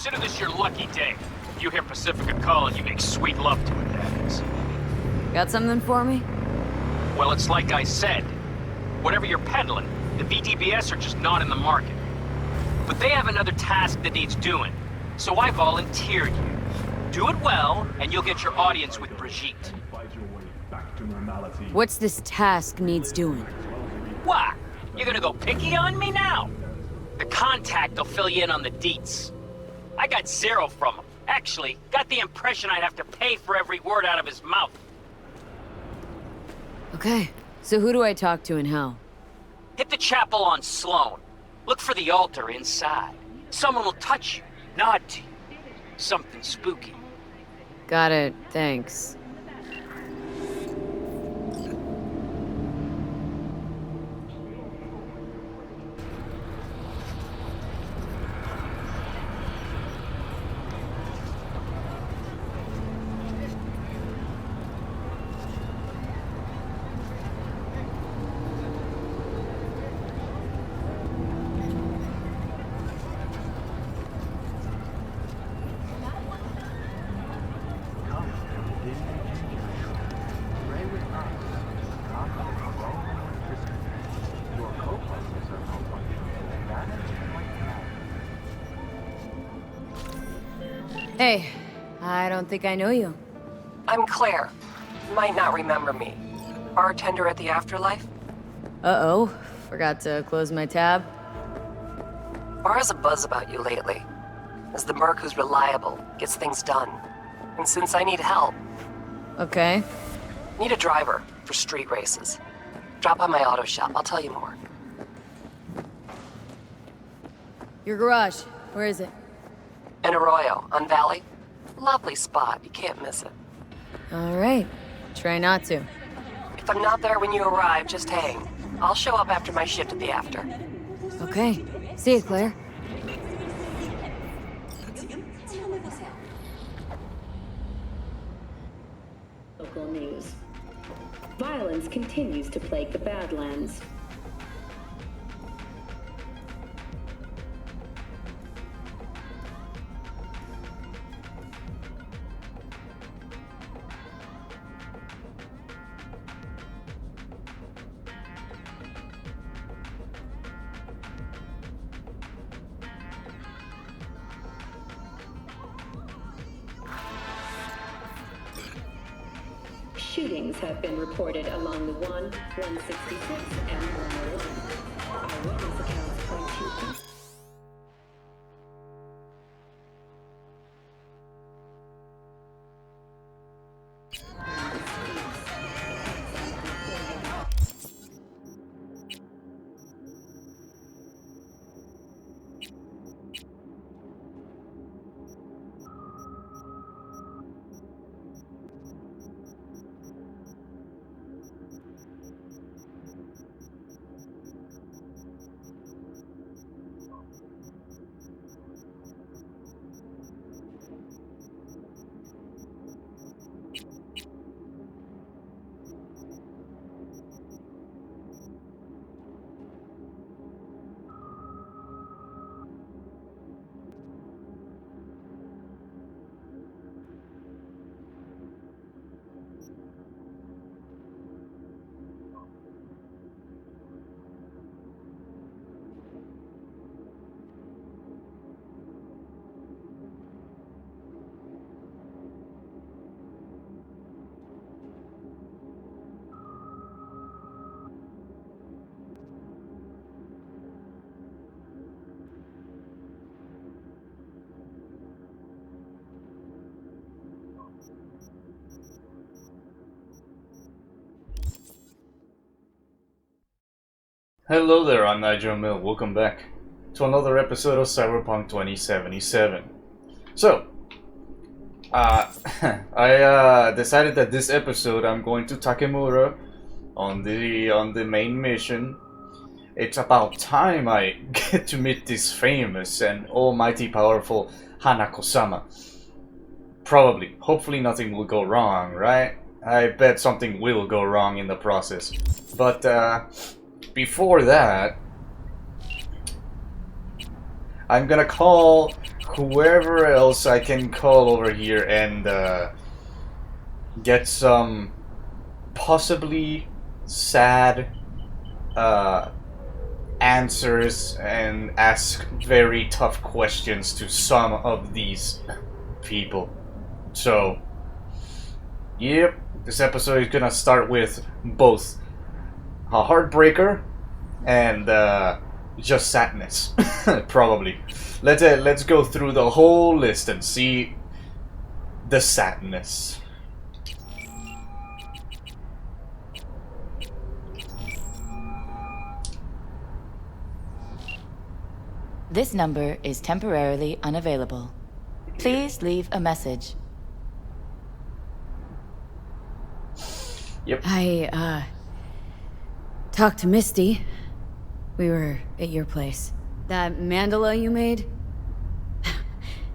consider this your lucky day. You hear Pacifica call and you make sweet love to it, that is. Got something for me? Well, it's like I said. Whatever you're peddling, the VTBS are just not in the market. But they have another task that needs doing, so I volunteered you. Do it well, and you'll get your audience with Brigitte. What's this task needs doing? What? You're gonna go picky on me now? The contact will fill you in on the deets. I got zero from him. Actually, got the impression I'd have to pay for every word out of his mouth. Okay, so who do I talk to and how? Hit the chapel on Sloan. Look for the altar inside. Someone will touch you, nod to you. Something spooky. Got it, thanks. Hey, I don't think I know you. I'm Claire. You might not remember me. Bartender at the Afterlife? Uh-oh, forgot to close my tab. Bar has a buzz about you lately. As the merc who's reliable, gets things done. And since I need help, Okay. need a driver for street races. Drop by my auto shop, I'll tell you more. Your garage, where is it? In Arroyo, on Valley. Lovely spot, you can't miss it. Alright, try not to. If I'm not there when you arrive, just hang. I'll show up after my shift at the After. Okay, see you, Claire. Local news. Violence continues to plague the Badlands. Shootings have been reported along the 166 and 101. Eyewitness accounts point to... Hello there, I'm Nigel Mill. Welcome back to another episode of Cyberpunk 2077. So, I decided that this episode I'm going to Takemura on the main mission. It's about time I get to meet this famous and almighty powerful Hanako-sama. Probably, hopefully nothing will go wrong, right? I bet something will go wrong in the process. But, before that, I'm gonna call whoever else I can call over here and get some possibly sad answers and ask very tough questions to some of these people. So, yep, this episode is gonna start with both a heartbreaker and just sadness, probably. Let's go through the whole list and see the sadness. This number is temporarily unavailable. Please leave a message. Yep. I, talked to Misty. We were at your place. That mandala you made?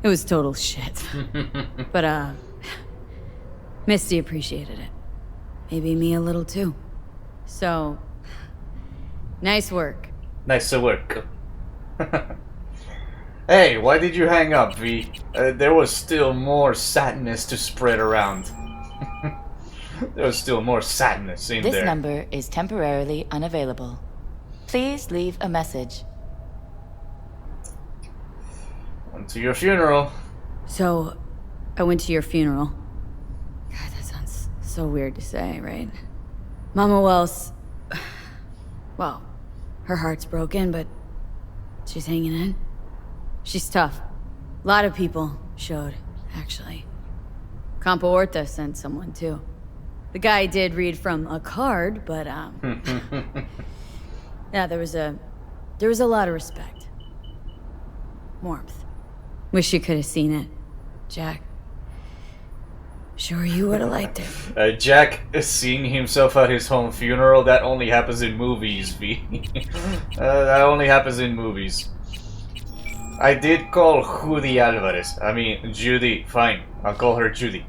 It was total shit. But, Misty appreciated it. Maybe me a little too. So, nice work. Nice work. Hey, why did you hang up, V? There was still more sadness to spread around. There was still more sadness in there. This number is temporarily unavailable. Please leave a message. Went to your funeral. So, I went to your funeral. God, that sounds so weird to say, right? Mama Wells... Well, her heart's broken, but she's hanging in. She's tough. A lot of people showed, actually. Campo Horta sent someone, too. The guy did read from a card, but, yeah, there was a lot of respect. Warmth. Wish you could have seen it, Jack. Sure you would have liked it. Jack seeing himself at his home funeral, that only happens in movies, V. That only happens in movies. I did call Judy Alvarez. I mean, Judy. Fine. I'll call her Judy.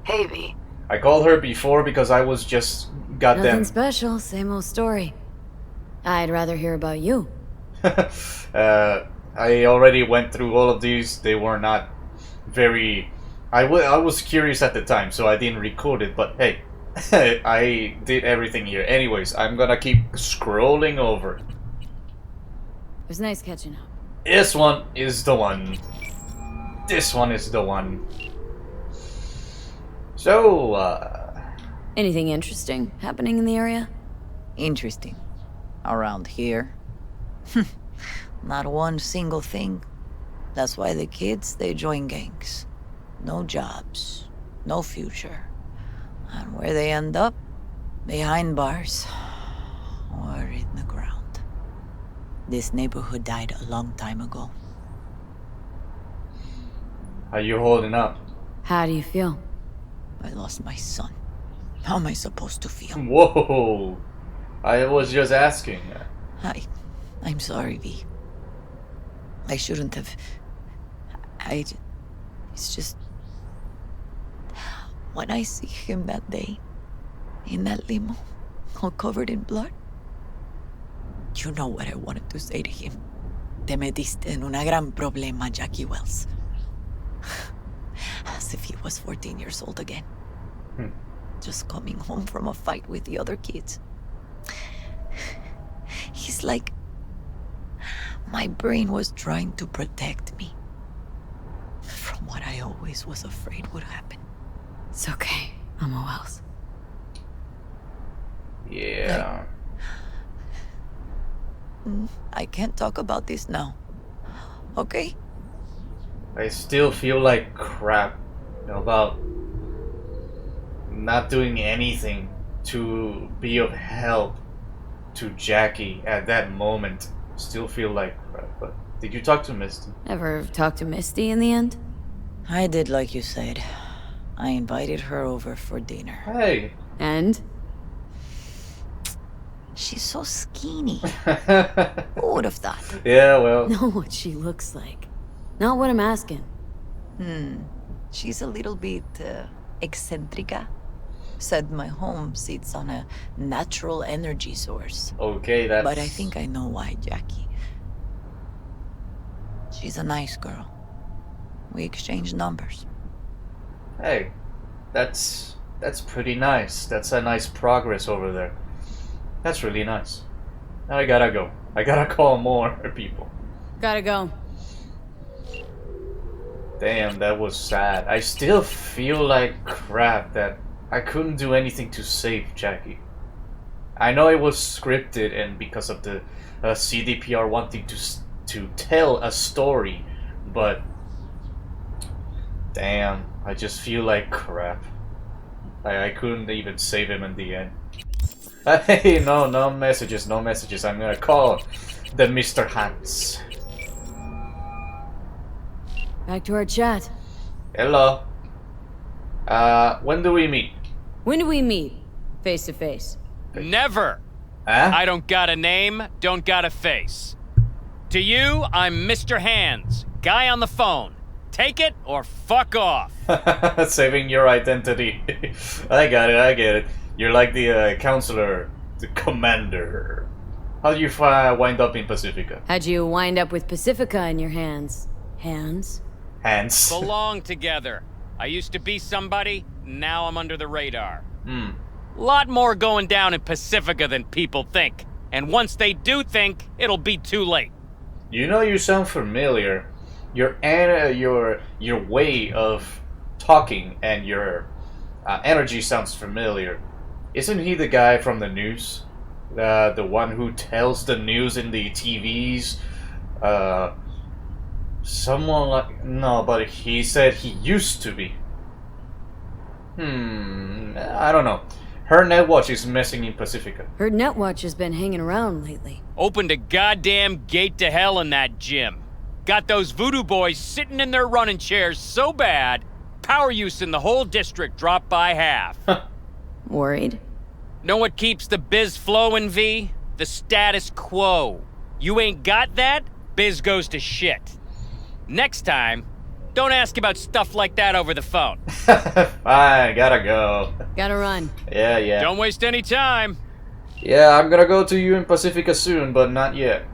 Hey, V. I called her before because I was just goddamn... Nothing special, same old story. I'd rather hear about you. I already went through all of these. They were not very... I was curious at the time, so I didn't record it, but hey, I did everything here. Anyways, I'm gonna keep scrolling over. It was nice catching up. This one is the one. This one is the one. So, Anything interesting happening in the area? Interesting. Around here. Not one single thing. That's why the kids, they join gangs. No jobs, no future. And where they end up? Behind bars. Or in the ground. This neighborhood died a long time ago. how you holding up? How do you feel? I lost my son. How am I supposed to feel? Whoa! I was just asking. I'm sorry, V. I shouldn't have... It's just... When I see him that day, in that limo, all covered in blood, you know what I wanted to say to him. Te metiste en una gran problema, Jackie Wells. As if he was 14 years old again. Just coming home from a fight with the other kids. He's like... My brain was trying to protect me from what I always was afraid would happen. It's okay, Mama Wells. Yeah. I can't talk about this now. Okay? I still feel like crap about not doing anything to be of help to Jackie at that moment. Still feel like crap, but did you talk to Misty? Ever talk to Misty in the end? I did like you said. I invited her over for dinner. Hey. And? She's so skinny. Who would have thought? Yeah, well. Know what she looks like. Not what I'm asking. She's a little bit eccentrica. Said my home sits on a natural energy source. Okay, that's... But I think I know why, Jackie. She's a nice girl. We exchanged numbers. Hey, that's pretty nice. That's a nice progress over there. That's really nice. Now I gotta go. I gotta call more people. Gotta go. Damn, that was sad. I still feel like crap that I couldn't do anything to save Jackie. I know it was scripted and because of the CDPR wanting to tell a story, but damn, I just feel like crap. I couldn't even save him in the end. Hey, no messages, no messages. I'm gonna call the Mr. Hans. Back to our chat. Hello. When do we meet? When do we meet? Face to face. Never. Huh? I don't got a name, don't got a face. To you, I'm Mr. Hands, guy on the phone. Take it or fuck off. Saving your identity. I got it, I get it. You're like the counselor, the commander. How'd you wind up in Pacifica? How'd you wind up with Pacifica in your hands? Hands? Hands. Belong together. I used to be somebody, now I'm under the radar. Hmm. Lot more going down in Pacifica than people think. And once they do think, it'll be too late. You know, you sound familiar. Your way of talking and your energy sounds familiar. Isn't he the guy from the news? The one who tells the news in the TVs? Someone like... No, but he said he used to be. I don't know. Her netwatch is messing in Pacifica. Her netwatch has been hanging around lately. Opened a goddamn gate to hell in that gym. Got those voodoo boys sitting in their running chairs so bad, power use in the whole district dropped by half. Worried? Know what keeps the biz flowing, V? The status quo. You ain't got that, biz goes to shit. Next time, don't ask about stuff like that over the phone. Fine, gotta go. Gotta run. Yeah. Don't waste any time. Yeah, I'm gonna go to you in Pacifica soon, but not yet.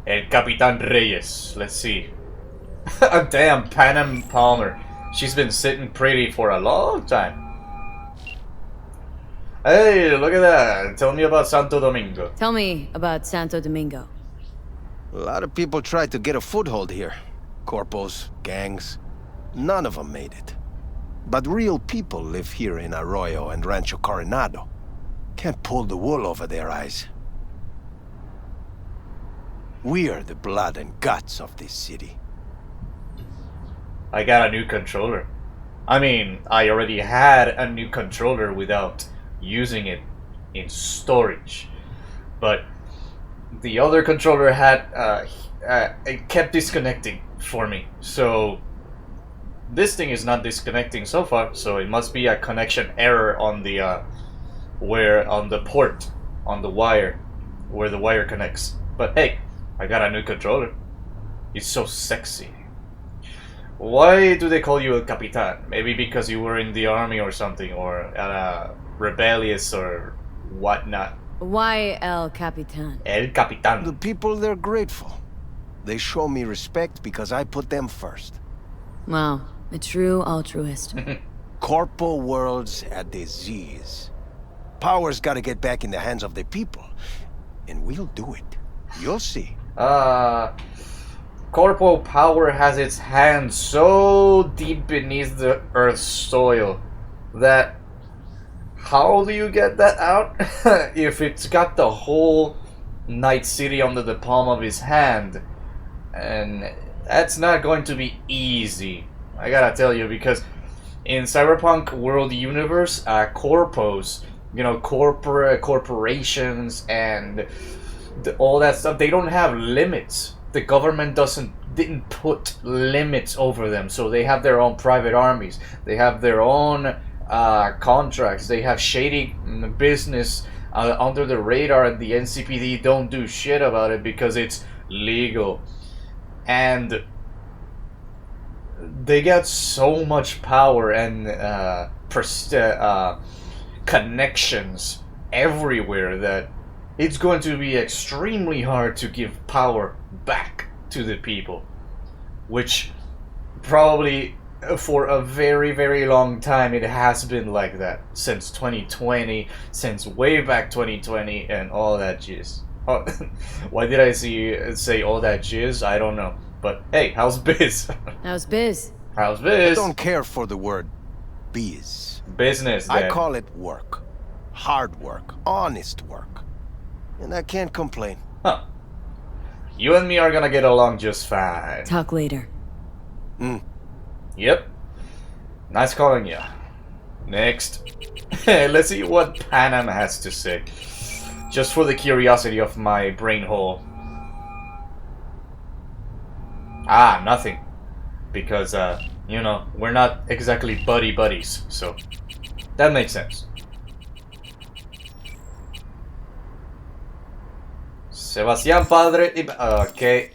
El Capitan Reyes. Let's see. Damn, Panam Palmer. She's been sitting pretty for a long time. Hey, look at that. Tell me about Santo Domingo. Tell me about Santo Domingo. A lot of people tried to get a foothold here. Corpos, gangs. None of them made it. But real people live here in Arroyo and Rancho Coronado. Can't pull the wool over their eyes. We are the blood and guts of this city. I got a new controller. I mean, I already had a new controller without using it in storage. But the other controller had it kept disconnecting for me. So this thing is not disconnecting so far, so it must be a connection error on the on the port, on the wire, where the wire connects. But hey, I got a new controller. It's so sexy. Why do they call you El Capitan? Maybe because you were in the army or something, or rebellious or whatnot. Why El Capitan? El Capitan. The people, they're grateful. They show me respect because I put them first. Wow, a true altruist. Corpo world's a disease. Power's gotta get back in the hands of the people. And we'll do it. You'll see. Corporal power has its hands so deep beneath the earth's soil that how do you get that out? If it's got the whole Night City under the palm of his hand, and that's not going to be easy. I gotta tell you, because in Cyberpunk World Universe, corpos, you know, corporations and all that stuff, they don't have limits. The government didn't put limits over them, so they have their own private armies. They have their own contracts. They have shady business under the radar, and the NCPD don't do shit about it because it's legal. And they got so much power and connections everywhere that it's going to be extremely hard to give power back to the people. Which probably for a very, very long time it has been like that. Since 2020, since way back 2020 and all that jizz. Oh, why did I say all that jizz? I don't know. But hey, how's biz? How's biz? How's I biz? don't care for the word biz. Business, then. I call it work. Hard work. Honest work. And I can't complain. Huh. You and me are gonna get along just fine. Talk later. Yep. Nice calling you. Next. Let's see what Panam has to say. Just for the curiosity of my brain hole. Ah, nothing. Because, you know, we're not exactly buddies, so that makes sense. Sebastián Padre... Okay.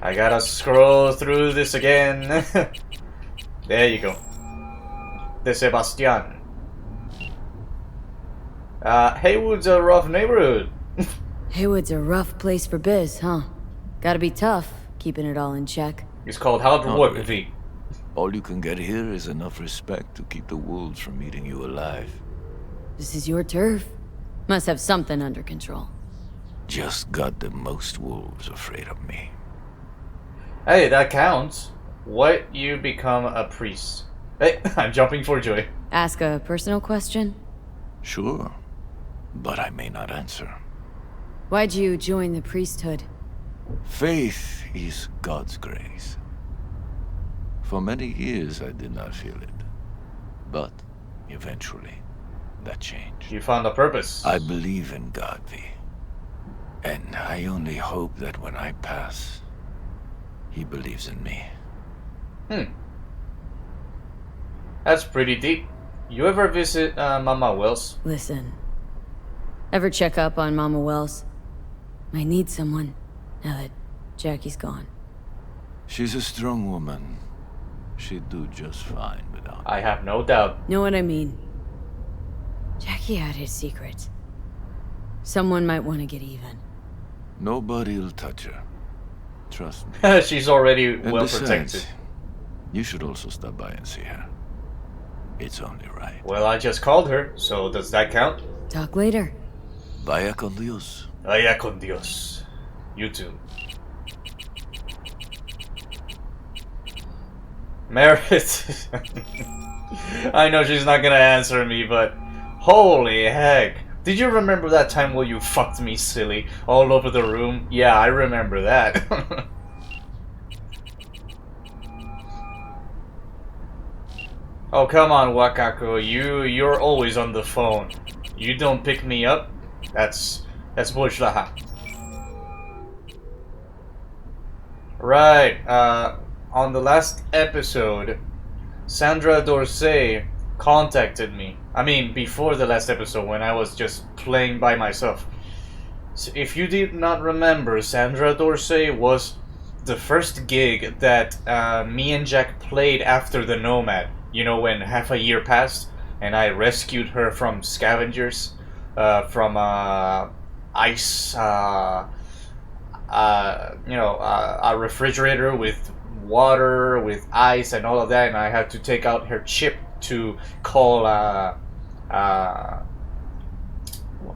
I gotta scroll through this again. There you go. De Sebastián. Haywood's a rough neighborhood. Haywood's a rough place for biz, huh? Gotta be tough, keeping it all in check. It's called Hard Not Work really. V. All you can get here is enough respect to keep the wolves from eating you alive. This is your turf. Must have something under control. Just got the most wolves afraid of me. Hey, that counts. What you become a priest? Hey, I'm jumping for joy. Ask a personal question? Sure, but I may not answer. Why'd you join the priesthood? Faith is God's grace. For many years I did not feel it. But eventually, that changed. You found a purpose. I believe in God, V. And I only hope that when I pass, he believes in me. That's pretty deep. You ever visit Mama Wells? Listen. Ever check up on Mama Wells? I need someone, now that Jackie's gone. She's a strong woman. She'd do just fine without. I have no doubt. Know what I mean? Jackie had his secrets. Someone might want to get even. Nobody'll touch her. Trust me. She's already And well besides, protected. you should also stop by and see her. It's only right. Well, I just called her, so does that count? Talk later. Vaya con Dios. Vaya con Dios. You too. Meredith. I know she's not gonna answer me, but holy heck. Did you remember that time where you fucked me silly all over the room? Yeah, I remember that. Oh, come on, Wakako. You're always on the phone. You don't pick me up? That's bullshit. Right, on the last episode, Sandra Dorsey contacted me. I mean, before the last episode, when I was just playing by myself. So if you did not remember, Sandra Dorsey was the first gig that me and Jack played after the Nomad. You know, when half a year passed, and I rescued her from scavengers, from ice, a refrigerator with water, with ice, and all of that, and I had to take out her chip to call,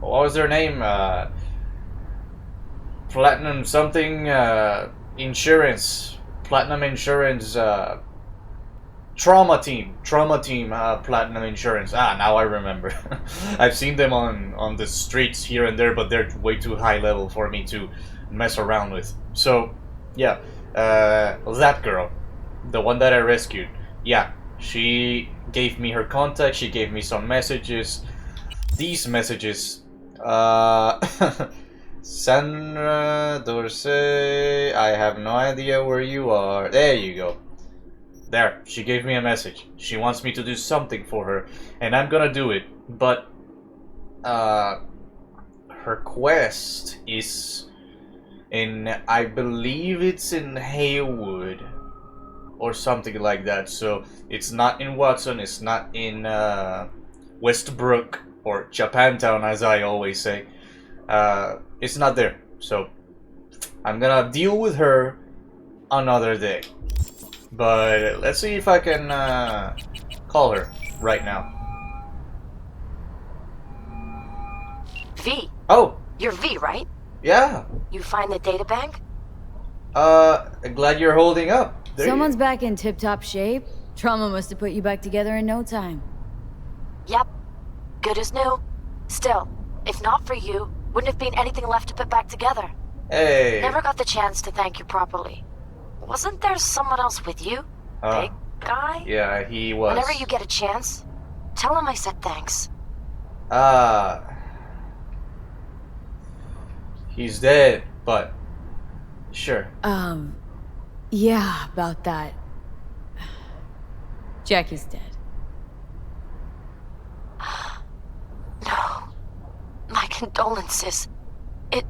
what was their name? Platinum something, insurance, Platinum Insurance, Trauma Team, Platinum Insurance. Now I remember. I've seen them on the streets here and there, but they're way too high level for me to mess around with. So, yeah, that girl, the one that I rescued, yeah, she gave me her contact, she gave me some messages. These messages, Sandra Dorsey, I have no idea where you are. There you go. There, she gave me a message. She wants me to do something for her, and I'm gonna do it. But, her quest is in, I believe it's in Haywood, or something like that. So, it's not in Watson, it's not in, Westbrook, or Japantown, as I always say. it's not there. So I'm gonna deal with her another day. But let's see if I can call her right now. V. Oh, You're V, right? yeah. You find the databank? Glad you're holding up. There Someone's back in tip-top shape. Trauma must have put you back together in no time. Yep. Good as new. Still, if not for you, wouldn't have been anything left to put back together. Hey. Never got the chance to thank you properly. Wasn't there someone else with you? Big guy? Yeah, he was. Whenever you get a chance, tell him I said thanks. He's dead, but sure. Yeah, about that. Jackie's dead. No. My condolences. It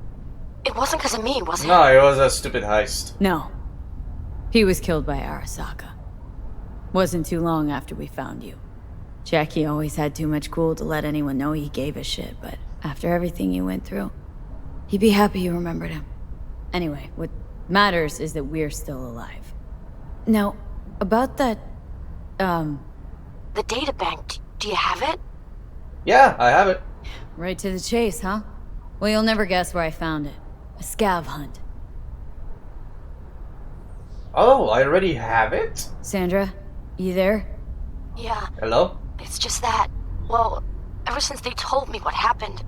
wasn't because of me, was it? No, it was a stupid heist. No. He was killed by Arasaka. Wasn't too long after we found you. Jackie always had too much cool to let anyone know he gave a shit, but after everything you went through, he'd be happy you remembered him. Anyway, what matters is that we're still alive. Now, about that, The databank, do you have it? Yeah, I have it. right to the chase, huh? Well, you'll never guess where I found it. A scav hunt. Oh, I already have it? Sandra, you there? Yeah, Hello? it's just that. Well, ever since they told me what happened,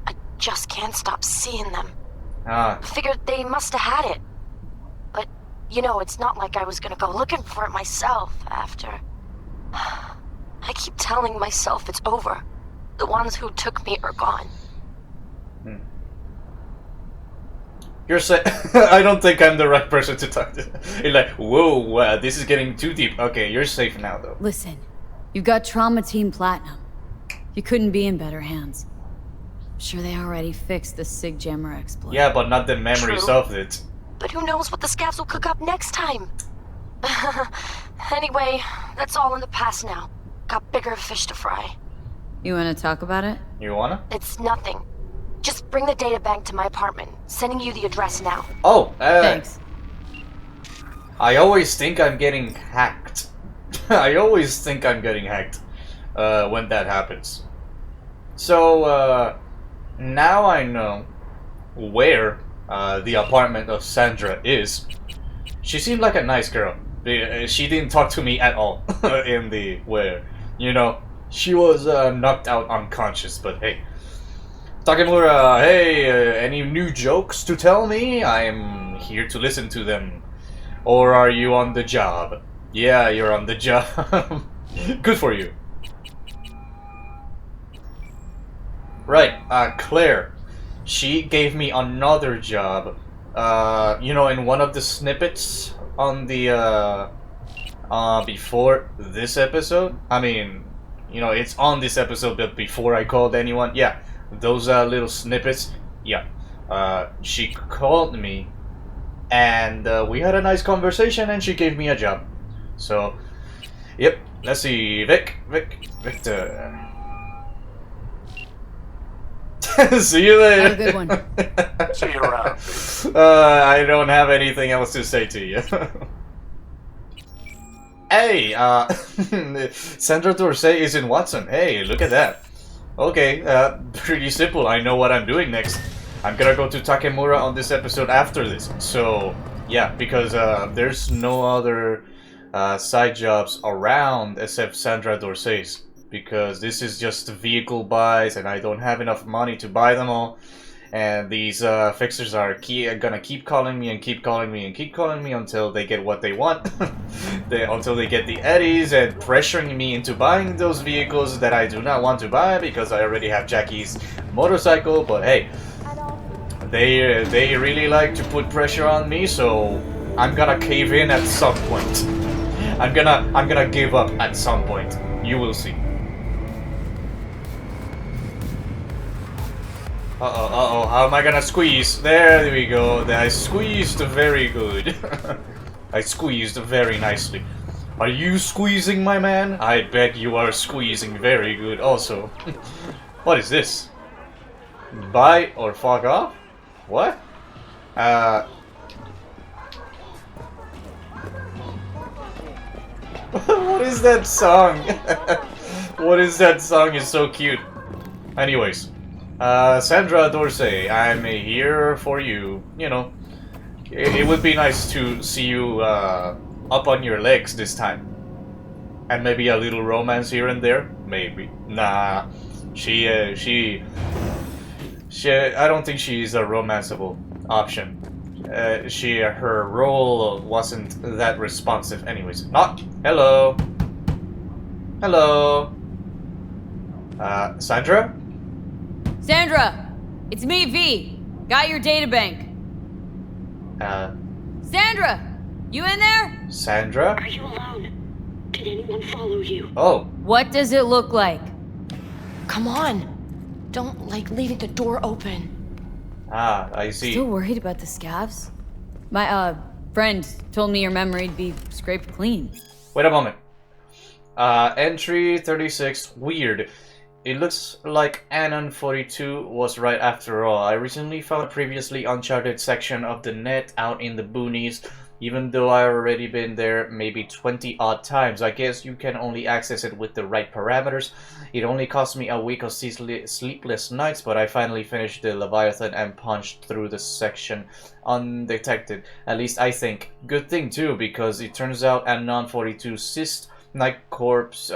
I just can't stop seeing them. Ah, Figured they must have had it. But, you know, it's not like I was gonna go looking for it myself after. I keep telling myself it's over. The ones who took me are gone. you're safe. I don't think I'm the right person to talk to. You're like, whoa, this is getting too deep. Okay, you're safe now, though. Listen, you've got Trauma Team Platinum. You couldn't be in better hands. I'm sure they already fixed the Sig Jammer exploit. Yeah, but not the memories True. of it. But who knows what the scavs will cook up next time? Anyway, that's all in the past now. Got bigger fish to fry. You want to talk about it? You wanna? It's nothing. Just bring the databank to my apartment. Sending you the address now. Oh, Thanks. I always think I'm getting hacked. I always think I'm getting hacked when that happens. So, now I know where the apartment of Sandra is. She seemed like a nice girl. She didn't talk to me at all in the where. You know, she was knocked out unconscious, but hey. Takemura, hey, any new jokes to tell me? I'm here to listen to them. Or are you on the job? Yeah, you're on the job. Good for you. Right, Claire. She gave me another job. You know, in one of the snippets on the, before this episode. I mean, you know, it's on this episode, but before I called anyone. Yeah, those little snippets. Yeah. She called me, and we had a nice conversation, and she gave me a job. So, yep. Let's see, Victor. See you later. Have a good one. See you around. I don't have anything else to say to you. Hey, Sandra Dorsey is in Watson. Hey, look at that. Okay, pretty simple. I know what I'm doing next. I'm gonna go to Takemura on this episode after this. So, yeah, because there's no other side jobs around except Sandra Dorsey's. Because this is just vehicle buys and I don't have enough money to buy them all. And these fixers are gonna keep calling me and keep calling me and keep calling me until they get what they want. Until they get the eddies and pressuring me into buying those vehicles that I do not want to buy because I already have Jackie's motorcycle. But hey, they really like to put pressure on me, so I'm gonna cave in at some point. I'm gonna give up at some point. You will see. Uh-oh, how am I gonna squeeze? There we go. I squeezed very good. I squeezed very nicely. Are you squeezing, my man? I bet you are squeezing very good also. What is this? Bye or fuck off? What? What is that song? What is that song? It's so cute. Anyways, Sandra Dorsey, I'm here for you. You know, it would be nice to see you up on your legs this time. And maybe a little romance here and there? Maybe. Nah, I don't think she's a romanceable option. Her role wasn't that responsive anyways. Not, hello? Hello? Sandra? Sandra! It's me, V! Got your databank. Sandra! You in there? Sandra? Are you alone? Did anyone follow you? Oh. What does it look like? Come on. Don't like leaving the door open. Ah, I see. Still worried about the scabs? My, friend told me your memory'd be scraped clean. Wait a moment. Entry 36, weird. It looks like Anon 42 was right after all. I recently found a previously uncharted section of the net out in the boonies, even though I already been there maybe 20 odd times. I guess you can only access it with the right parameters. It only cost me a week of sleepless nights, but I finally finished the Leviathan and punched through the section undetected. At least I think. Good thing too, because it turns out Anon 42 cyst Night Corps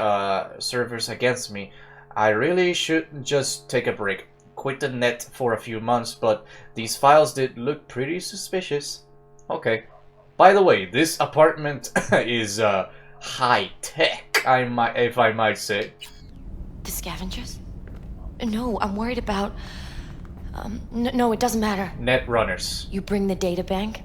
servers against me. I really should just take a break. Quit the net for a few months, but these files did look pretty suspicious. Okay. By the way, this apartment is high tech, if I might say. The scavengers? No, I'm worried about... no, it doesn't matter. Net runners. You bring the data bank?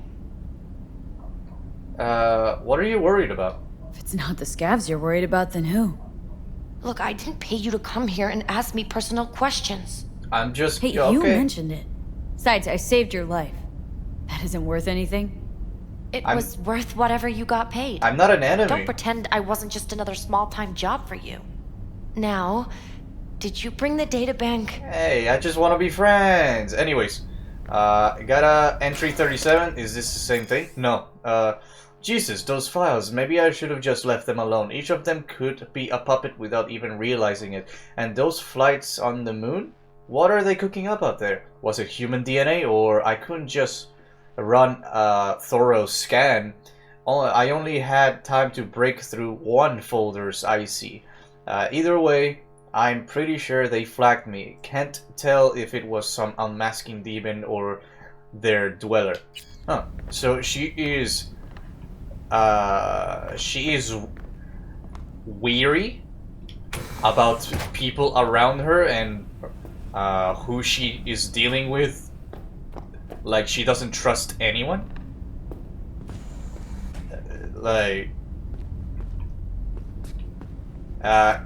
What are you worried about? If it's not the scabs you're worried about, then who? Look, I didn't pay you to come here and ask me personal questions. I'm just... Hey, okay. You mentioned it. Besides, I saved your life. That isn't worth anything. It was worth whatever you got paid. I'm not an enemy. Don't pretend I wasn't just another small-time job for you. Now, did you bring the data bank? Hey, I just want to be friends. Anyways, got a entry 37. Is this the same thing? No. Jesus, those files. Maybe I should have just left them alone. Each of them could be a puppet without even realizing it. And those flights on the moon? What are they cooking up out there? Was it human DNA, or I couldn't just run a thorough scan? I only had time to break through one folder's IC. Either way, I'm pretty sure they flagged me. Can't tell if it was some unmasking demon or their dweller. Huh. So she is weary about people around her and who she is dealing with. Like, she doesn't trust anyone.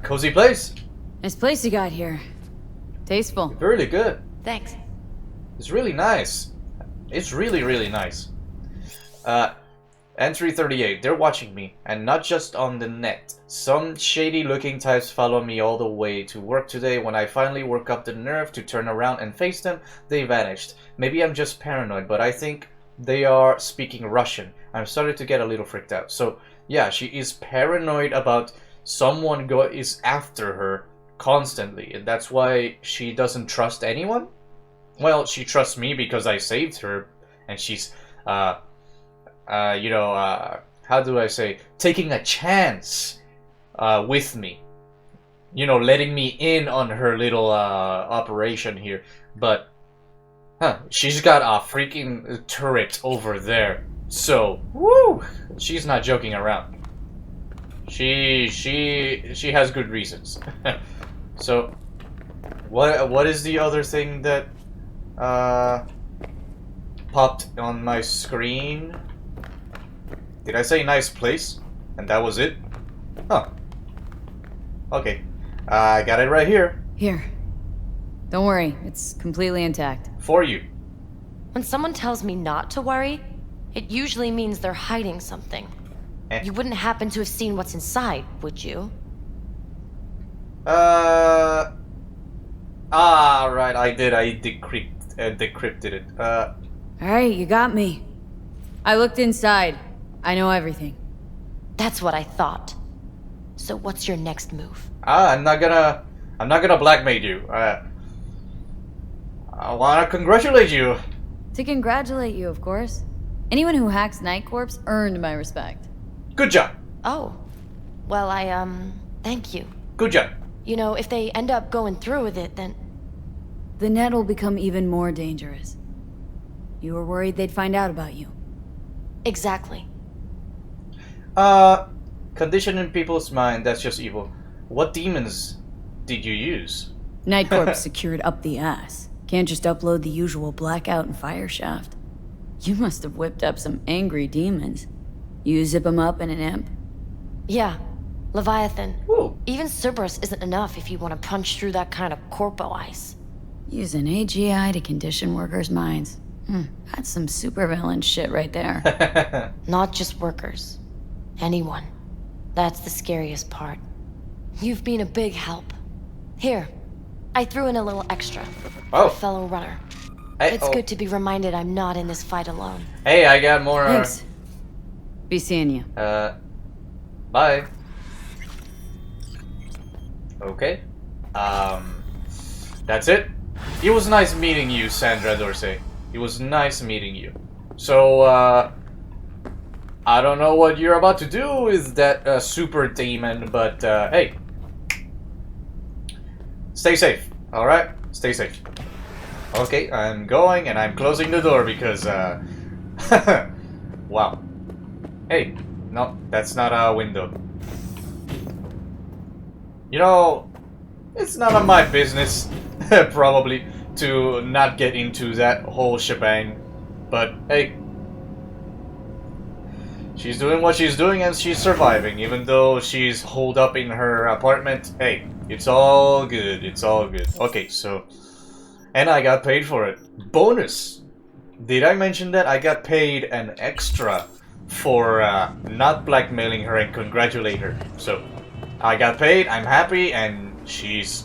Cozy place. Nice place you got here. Tasteful. Really good. Thanks. It's really nice. It's really, really nice. Entry 38. They're watching me, and not just on the net. Some shady-looking types follow me all the way to work today. When I finally work up the nerve to turn around and face them, they vanished. Maybe I'm just paranoid, but I think they are speaking Russian. I'm starting to get a little freaked out. So, yeah, she is paranoid about someone is after her constantly, and that's why she doesn't trust anyone? Well, she trusts me because I saved her, and she's, how do I say, taking a chance with me. You know, letting me in on her little operation here. But, she's got a freaking turret over there. So, woo! She's not joking around. She has good reasons. So, what is the other thing that popped on my screen? Did I say nice place? And that was it? Huh. Okay. I got it right here. Here. Don't worry, it's completely intact. For you. When someone tells me not to worry, it usually means they're hiding something. You wouldn't happen to have seen what's inside, would you? Ah, right, I did. I decrypted it. Alright, you got me. I looked inside. I know everything. That's what I thought. So what's your next move? I'm not gonna blackmail you. I wanna congratulate you. To congratulate you, of course. Anyone who hacks Night Corps earned my respect. Good job. Oh. Well, thank you. Good job. You know, if they end up going through with it, then... The net will become even more dangerous. You were worried they'd find out about you. Exactly. Conditioning people's mind, that's just evil. What demons did you use? Night Corps secured up the ass. Can't just upload the usual Blackout and Fireshaft. You must have whipped up some angry demons. You zip them up in an imp? Yeah. Leviathan. Ooh. Even Cerberus isn't enough if you want to punch through that kind of corpo ice. Use an AGI to condition workers' minds. That's some supervillain shit right there. Not just workers. Anyone. That's the scariest part. You've been a big help. Here, I threw in a little extra for a fellow runner. Hey, It's good to be reminded I'm not in this fight alone. Hey, I got more. Thanks. Be seeing you. Bye. Okay. That's it. It was nice meeting you, Sandra Dorsey. It was nice meeting you. So, I don't know what you're about to do with that super demon, but hey. Stay safe, alright? Stay safe. Okay, I'm going and I'm closing the door because, wow. Hey, no, that's not a window. You know, it's none of my business, probably, to not get into that whole shebang. But, hey. She's doing what she's doing and she's surviving, even though she's holed up in her apartment. Hey, it's all good, it's all good. Okay, so... And I got paid for it. Bonus! Did I mention that I got paid an extra for not blackmailing her and congratulate her? So, I got paid, I'm happy, and she's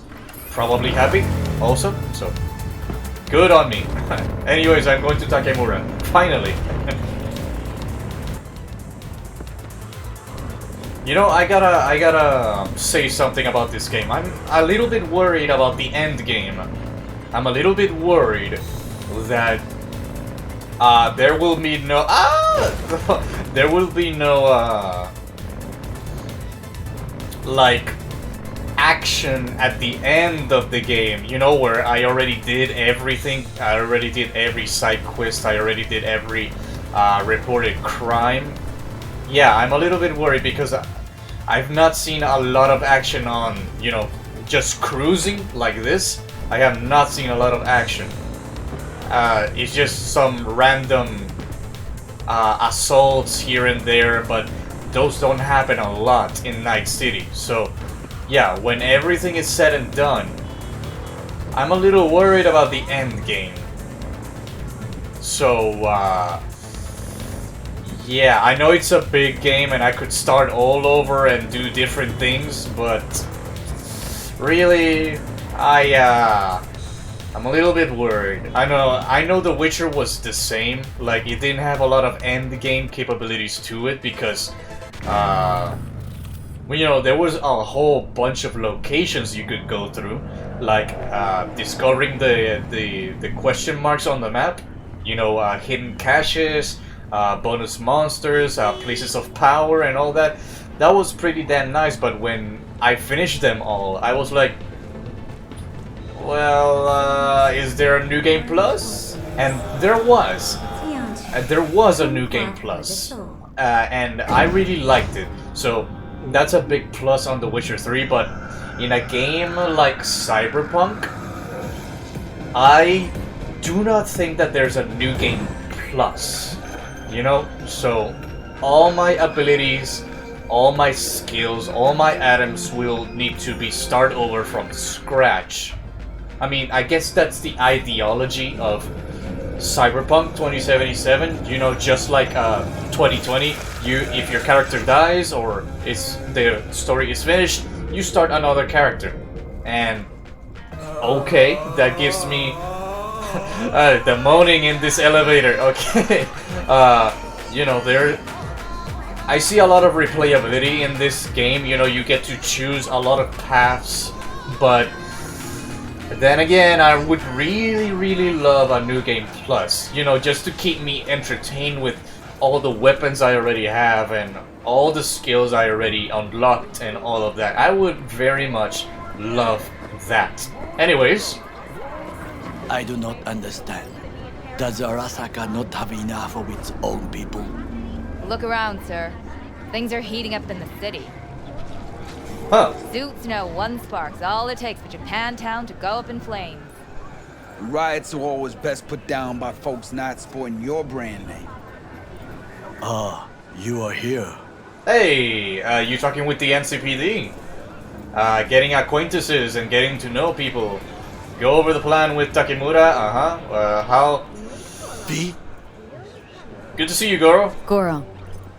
probably happy also, so... Good on me. Anyways, I'm going to Takemura. Finally. You know, I gotta say something about this game. I'm a little bit worried about the end game. I'm a little bit worried that there will be no there will be no like action at the end of the game. You know, where I already did everything. I already did every side quest. I already did every reported crime. Yeah, I'm a little bit worried because I've not seen a lot of action on, you know, just cruising like this. I have not seen a lot of action. It's just some random assaults here and there, but those don't happen a lot in Night City. So, yeah, when everything is said and done, I'm a little worried about the end game. So, yeah, I know it's a big game and I could start all over and do different things, but really, I'm a little bit worried. I know The Witcher was the same, like it didn't have a lot of end game capabilities to it because, well, you know, there was a whole bunch of locations you could go through, like discovering the question marks on the map, you know, hidden caches, bonus monsters, places of power and all that. That was pretty damn nice, but when I finished them all, I was like, well, is there a New Game Plus? And there was. There was a New Game Plus. And I really liked it. So, that's a big plus on The Witcher 3, but in a game like Cyberpunk, I do not think that there's a New Game Plus. You know, so all my abilities, all my skills, all my items will need to be start over from scratch. I mean, I guess that's the ideology of Cyberpunk 2077. You know, just like 2020, if your character dies or the story is finished, you start another character. And Okay, that gives me the moaning in this elevator. Okay, you know, I see a lot of replayability in this game. You know, you get to choose a lot of paths, but then again, I would really love a New Game Plus. You know, just to keep me entertained with all the weapons I already have and all the skills I already unlocked and all of that. I would very much love that. Anyways. I do not understand. Does Arasaka not have enough of its own people? Look around, sir. Things are heating up in the city. Huh. Suits know one spark's all it takes for Japantown to go up in flames. Riots are always best put down by folks not sporting your brand name. Ah, you are here. Hey, you talking with the NCPD? Getting acquaintances and getting to know people. Go over the plan with Takemura. How? V? Good to see you, Goro. Goro,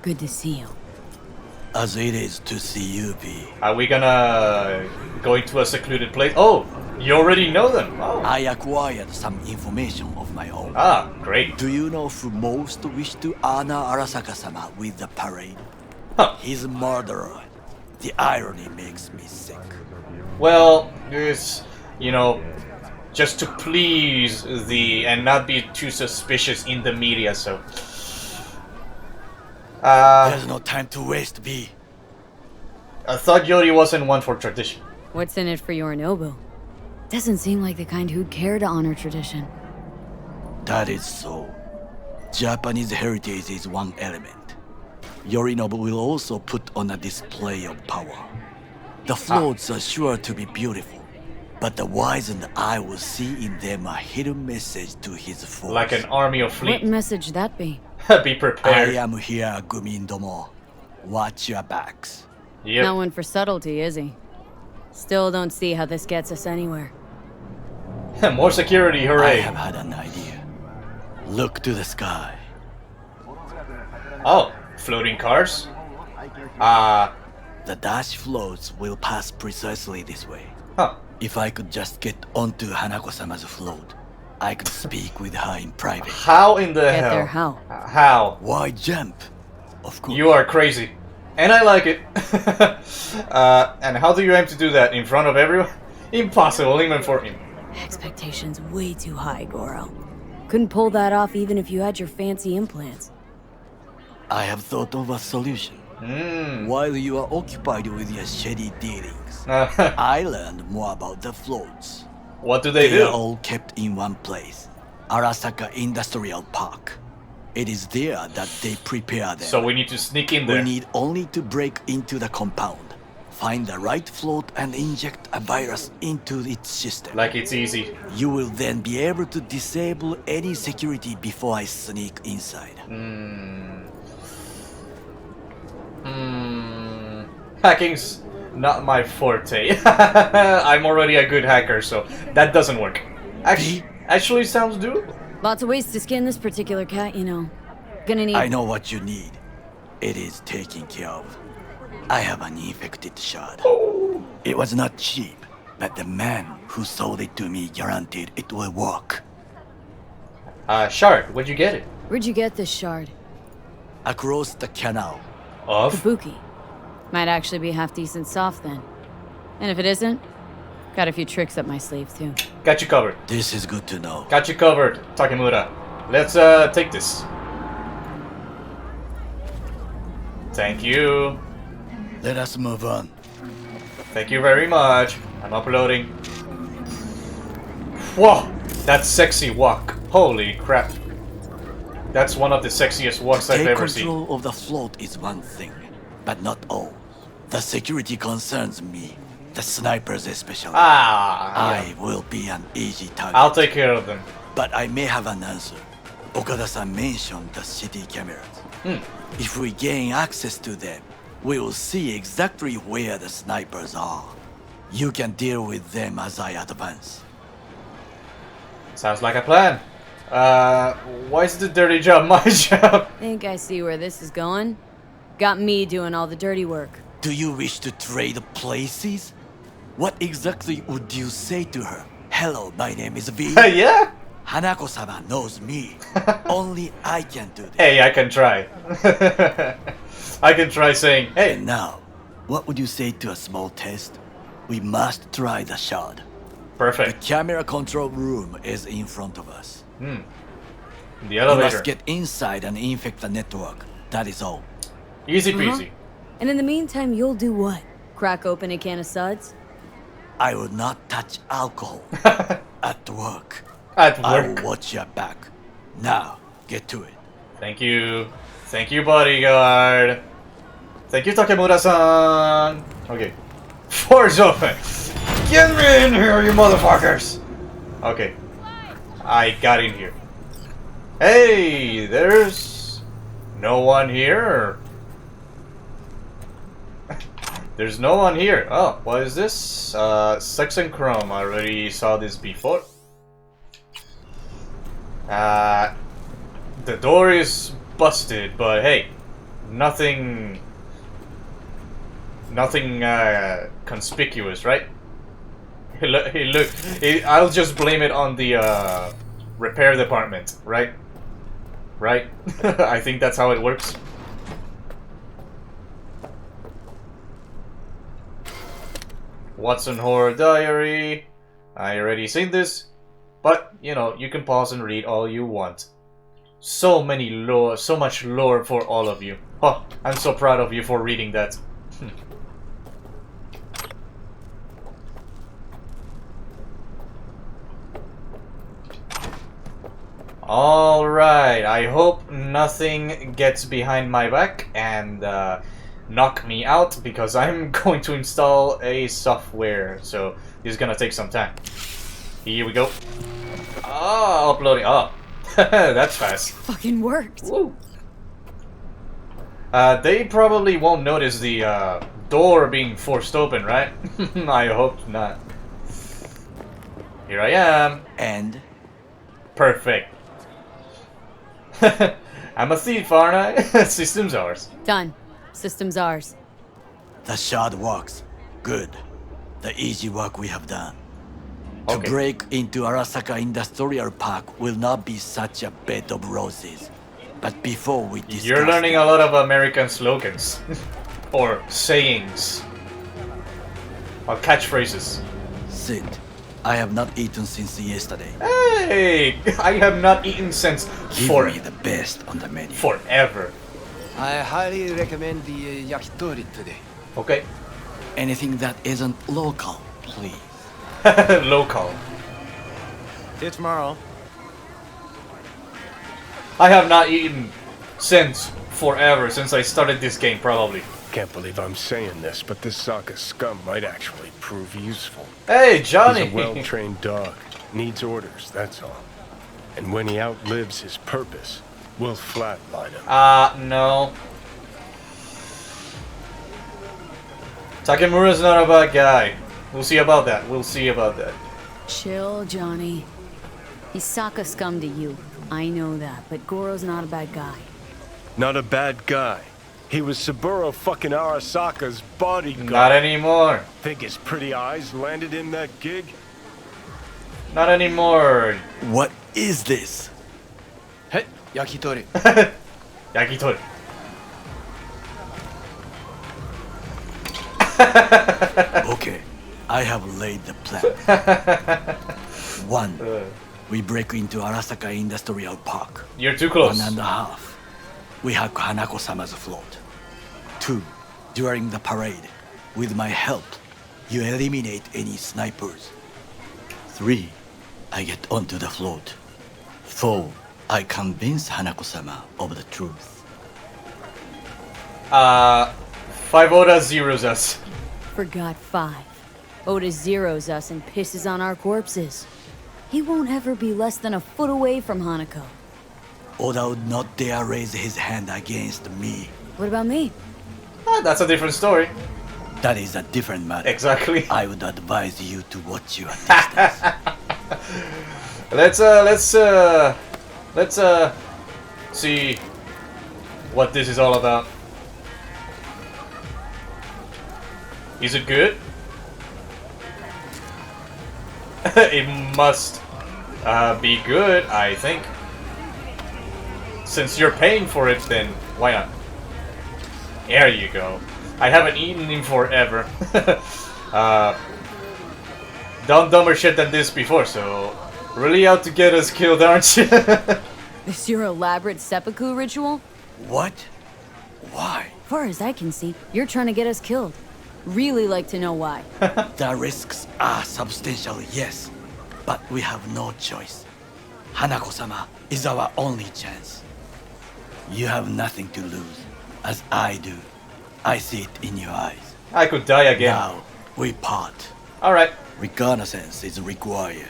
good to see you. As it is to see you, V. Are we gonna go into a secluded place? Oh, you already know them. Oh. I acquired some information of my own. Ah, great. Do you know who most wish to honor Arasaka-sama with the parade? Huh. His murderer. The irony makes me sick. Well, it's, you know, just to please and not be too suspicious in the media, so. There's no time to waste, V. I thought Yori wasn't one for tradition. What's in it for Yorinobu? Doesn't seem like the kind who'd care to honor tradition. That is so. Japanese heritage is one element. Yorinobu will also put on a display of power. The floats are sure to be beautiful, but the wizened eye will see in them a hidden message to his force. Like an army of fleet. What message that be? Be prepared. I am here, Gumindomo. Watch your backs. Yep. Not one for subtlety, is he? Still don't see how this gets us anywhere. More security, hooray. I have had an idea. Look to the sky. Oh, floating cars? The dash floats will pass precisely this way. Huh. If I could just get onto Hanako-sama's float, I could speak with her in private. How in the Get hell? there how? How? Why jump? Of course. You are crazy. And I like it. And how do you aim to do that? In front of everyone? Impossible, even for him. Expectations way too high, Goro. Couldn't pull that off even if you had your fancy implants. I have thought of a solution. While you are occupied with your shady dealings, I learned more about the floats. What do they do? They are all kept in one place, Arasaka Industrial Park. It is there that they prepare them. So we need to sneak in there. We need only to break into the compound, find the right float and inject a virus into its system. Like it's easy. You will then be able to disable any security before I sneak inside. Hacking's not my forte. I'm already a good hacker, so that doesn't work. Actually sounds doable. Lots of ways to skin this particular cat, you know. Gonna need... I know what you need. It is taken care of. I have an infected shard. It was not cheap, but the man who sold it to me guaranteed it will work. Shard, where'd you get it? Where'd you get this shard? Across the canal. Of? Kabuki. Might actually be half-decent soft then. And if it isn't, got a few tricks up my sleeve too. Got you covered. This is good to know. Got you covered, Takemura. Let's take this. Thank you. Let us move on. Thank you very much. I'm uploading. Whoa! That sexy walk. Holy crap. That's one of the sexiest walks I've ever seen. Control of the float is one thing, but not all. The security concerns me. The snipers especially. I will be an easy target. I'll take care of them. But I may have an answer. Okada-san mentioned the city cameras. If we gain access to them, we will see exactly where the snipers are. You can deal with them as I advance. Sounds like a plan. Why is the dirty job my job? Think I see where this is going. Got me doing all the dirty work. Do you wish to trade places? What exactly would you say to her? Hello, my name is V. Yeah? Hanako-sama knows me. Only I can do this. Hey, I can try. I can try saying, hey. And now, what would you say to a small test? We must try the shard. Perfect. The camera control room is in front of us. The We elevator. must get inside and infect the network. That is all. Easy peasy. And in the meantime, you'll do what? Crack open a can of suds? I will not touch alcohol at work. At I work. will watch your back. Now, get to it. Thank you. Thank you, bodyguard. Thank you, Takemura-san. Okay. Doors open. Get me in here, you motherfuckers. Okay. I got in here. Hey, there's no one here. There's no one here. Oh, what is this? Sex and Chrome. I already saw this before. The door is busted, but hey, nothing conspicuous, right? I'll just blame it on the repair department, right? Right? I think that's how it works. Watson Horror Diary. I already seen this, but you know, you can pause and read all you want. So many lore, so much lore for all of you. Oh, I'm so proud of you for reading that. Alright, I hope nothing gets behind my back and knock me out, because I'm going to install a software, so this is gonna take some time. Here we go. Oh, uploading. Oh, that's fast. Fucking worked. Woo. They probably won't notice the door being forced open, right? I hope not. Here I am. And? Perfect. I'm a thief, aren't I? System's ours. Done. System's ours. The shard works. Good. The easy work we have done. Okay. To break into Arasaka Industrial Park will not be such a bed of roses. But before we discuss... You're learning a lot of American slogans. Or sayings. Or catchphrases. Sid, I have not eaten since yesterday. Hey! I have not eaten since Give me the best on the menu. Forever. I highly recommend the yakitori today. Okay. Anything that isn't local, please. Local. See you tomorrow. I have not eaten since forever, since I started this game, probably. Can't believe I'm saying this, but this Sokka scum might actually prove useful. Hey, Johnny! He's a well-trained dog. Needs orders, that's all. And when he outlives his purpose, we'll flatline him. No. Takemura's not a bad guy. We'll see about that. We'll see about that. Chill, Johnny. He's Sokka scum to you. I know that, but Goro's not a bad guy. Not a bad guy. He was Saburo fucking Arasaka's bodyguard. Not anymore. Think his pretty eyes landed in that gig? Not anymore. What is this? Hey, yakitori. Yakitori. Okay, I have laid the plan. 1. We break into Arasaka Industrial Park. You're too close. 1.5. We hack Hanako-sama's float. 2. During the parade, with my help, you eliminate any snipers. 3. I get onto the float. 4. I convince Hanako-sama of the truth. 5 Oda zeros us. Forgot 5. Oda zeros us and pisses on our corpses. He won't ever be less than a foot away from Hanako. Oda would not dare raise his hand against me. What about me? That's a different story. That is a different matter. Exactly. I would advise you to watch your distance. Let's see what this is all about. Is it good? It must be good, I think. Since you're paying for it, then why not? There you go. I haven't eaten in forever. Done dumber shit than this before, so really out to get us killed, aren't you? This your elaborate seppuku ritual? What? Why? Far as I can see, you're trying to get us killed. Really like to know why. The risks are substantial, yes. But we have no choice. Hanako-sama is our only chance. You have nothing to lose, as I do. I see it in your eyes. I could die again. Now, we part. Alright. Reconnaissance is required.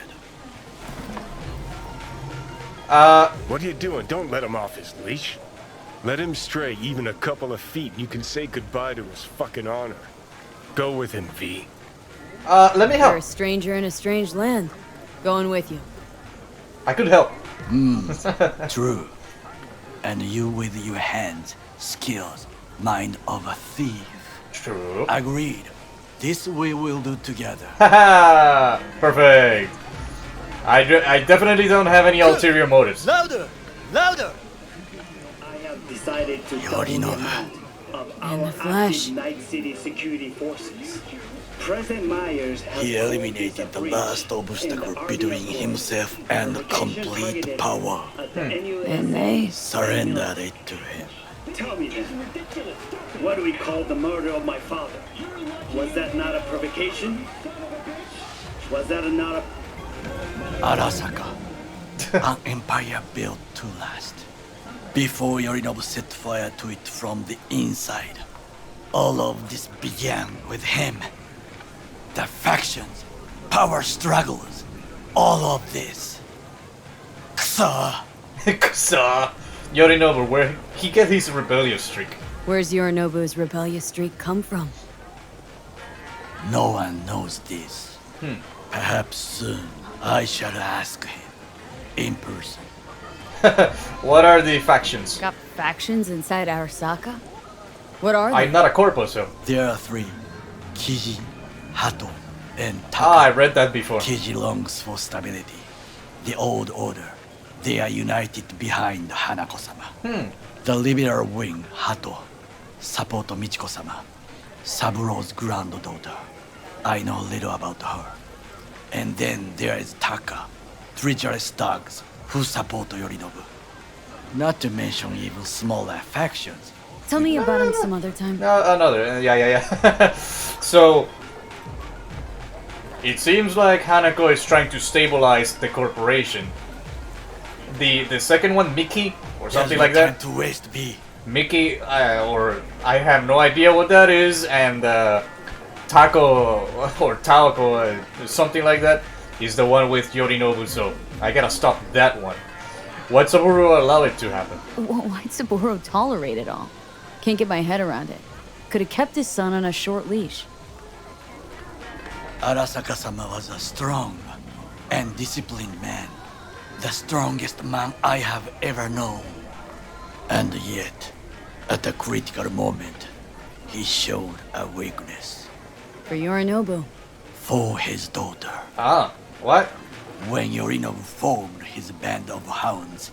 What are you doing? Don't let him off his leash. Let him stray even a couple of feet, and you can say goodbye to his fucking honor. Go with him, V. Let me help. You're a stranger in a strange land. Going with you. I could help. True. And you with your hands, skills, mind of a thief. True. Agreed. This we will do together. Haha! Perfect. I definitely don't have any ulterior motives. Louder! Louder! I have decided to Yorinobu. of In our the flesh. active Night City security forces. President Myers has He eliminated the last obstacle between himself and complete power. And they surrendered it to him. Tell me then, what do we call the murder of my father? Was that not a provocation? Was that not a... Arasaka, an empire built to last. Before Yorinobu set fire to it from the inside, all of this began with him. The factions, power struggles, all of this. Kusa! Kusa! Yorinobu, where he get his rebellious streak? Where's Yorinobu's rebellious streak come from? No one knows this. Perhaps soon I shall ask him in person. What are the factions? Got factions inside Arasaka? What are they? I'm not a corpo, so. There are three. Kiji, Hato, and Taka. I read that before. Kiji longs for stability. The old order. They are united behind Hanako-sama. The liberal wing, Hato, support Michiko-sama, Saburo's granddaughter. I know little about her. And then there is Taka, treacherous thugs who support Yorinobu. Not to mention even smaller factions. Tell me about him some other time. Another. Yeah. So, it seems like Hanako is trying to stabilize the corporation. The second one, Mickey, or something like that. To waste B. Mickey, or I have no idea what that is, and Taco or Taoko, something like that, is the one with Yorinobu. So I gotta stop that one. What's Saburo allow it to happen? Why'd Saburo tolerate it all? Can't get my head around it. Could have kept his son on a short leash. Arasaka-sama was a strong and disciplined man. The strongest man I have ever known. And yet, at a critical moment, he showed a weakness. For Yorinobu. For his daughter. What? When Yorinobu formed his band of hounds,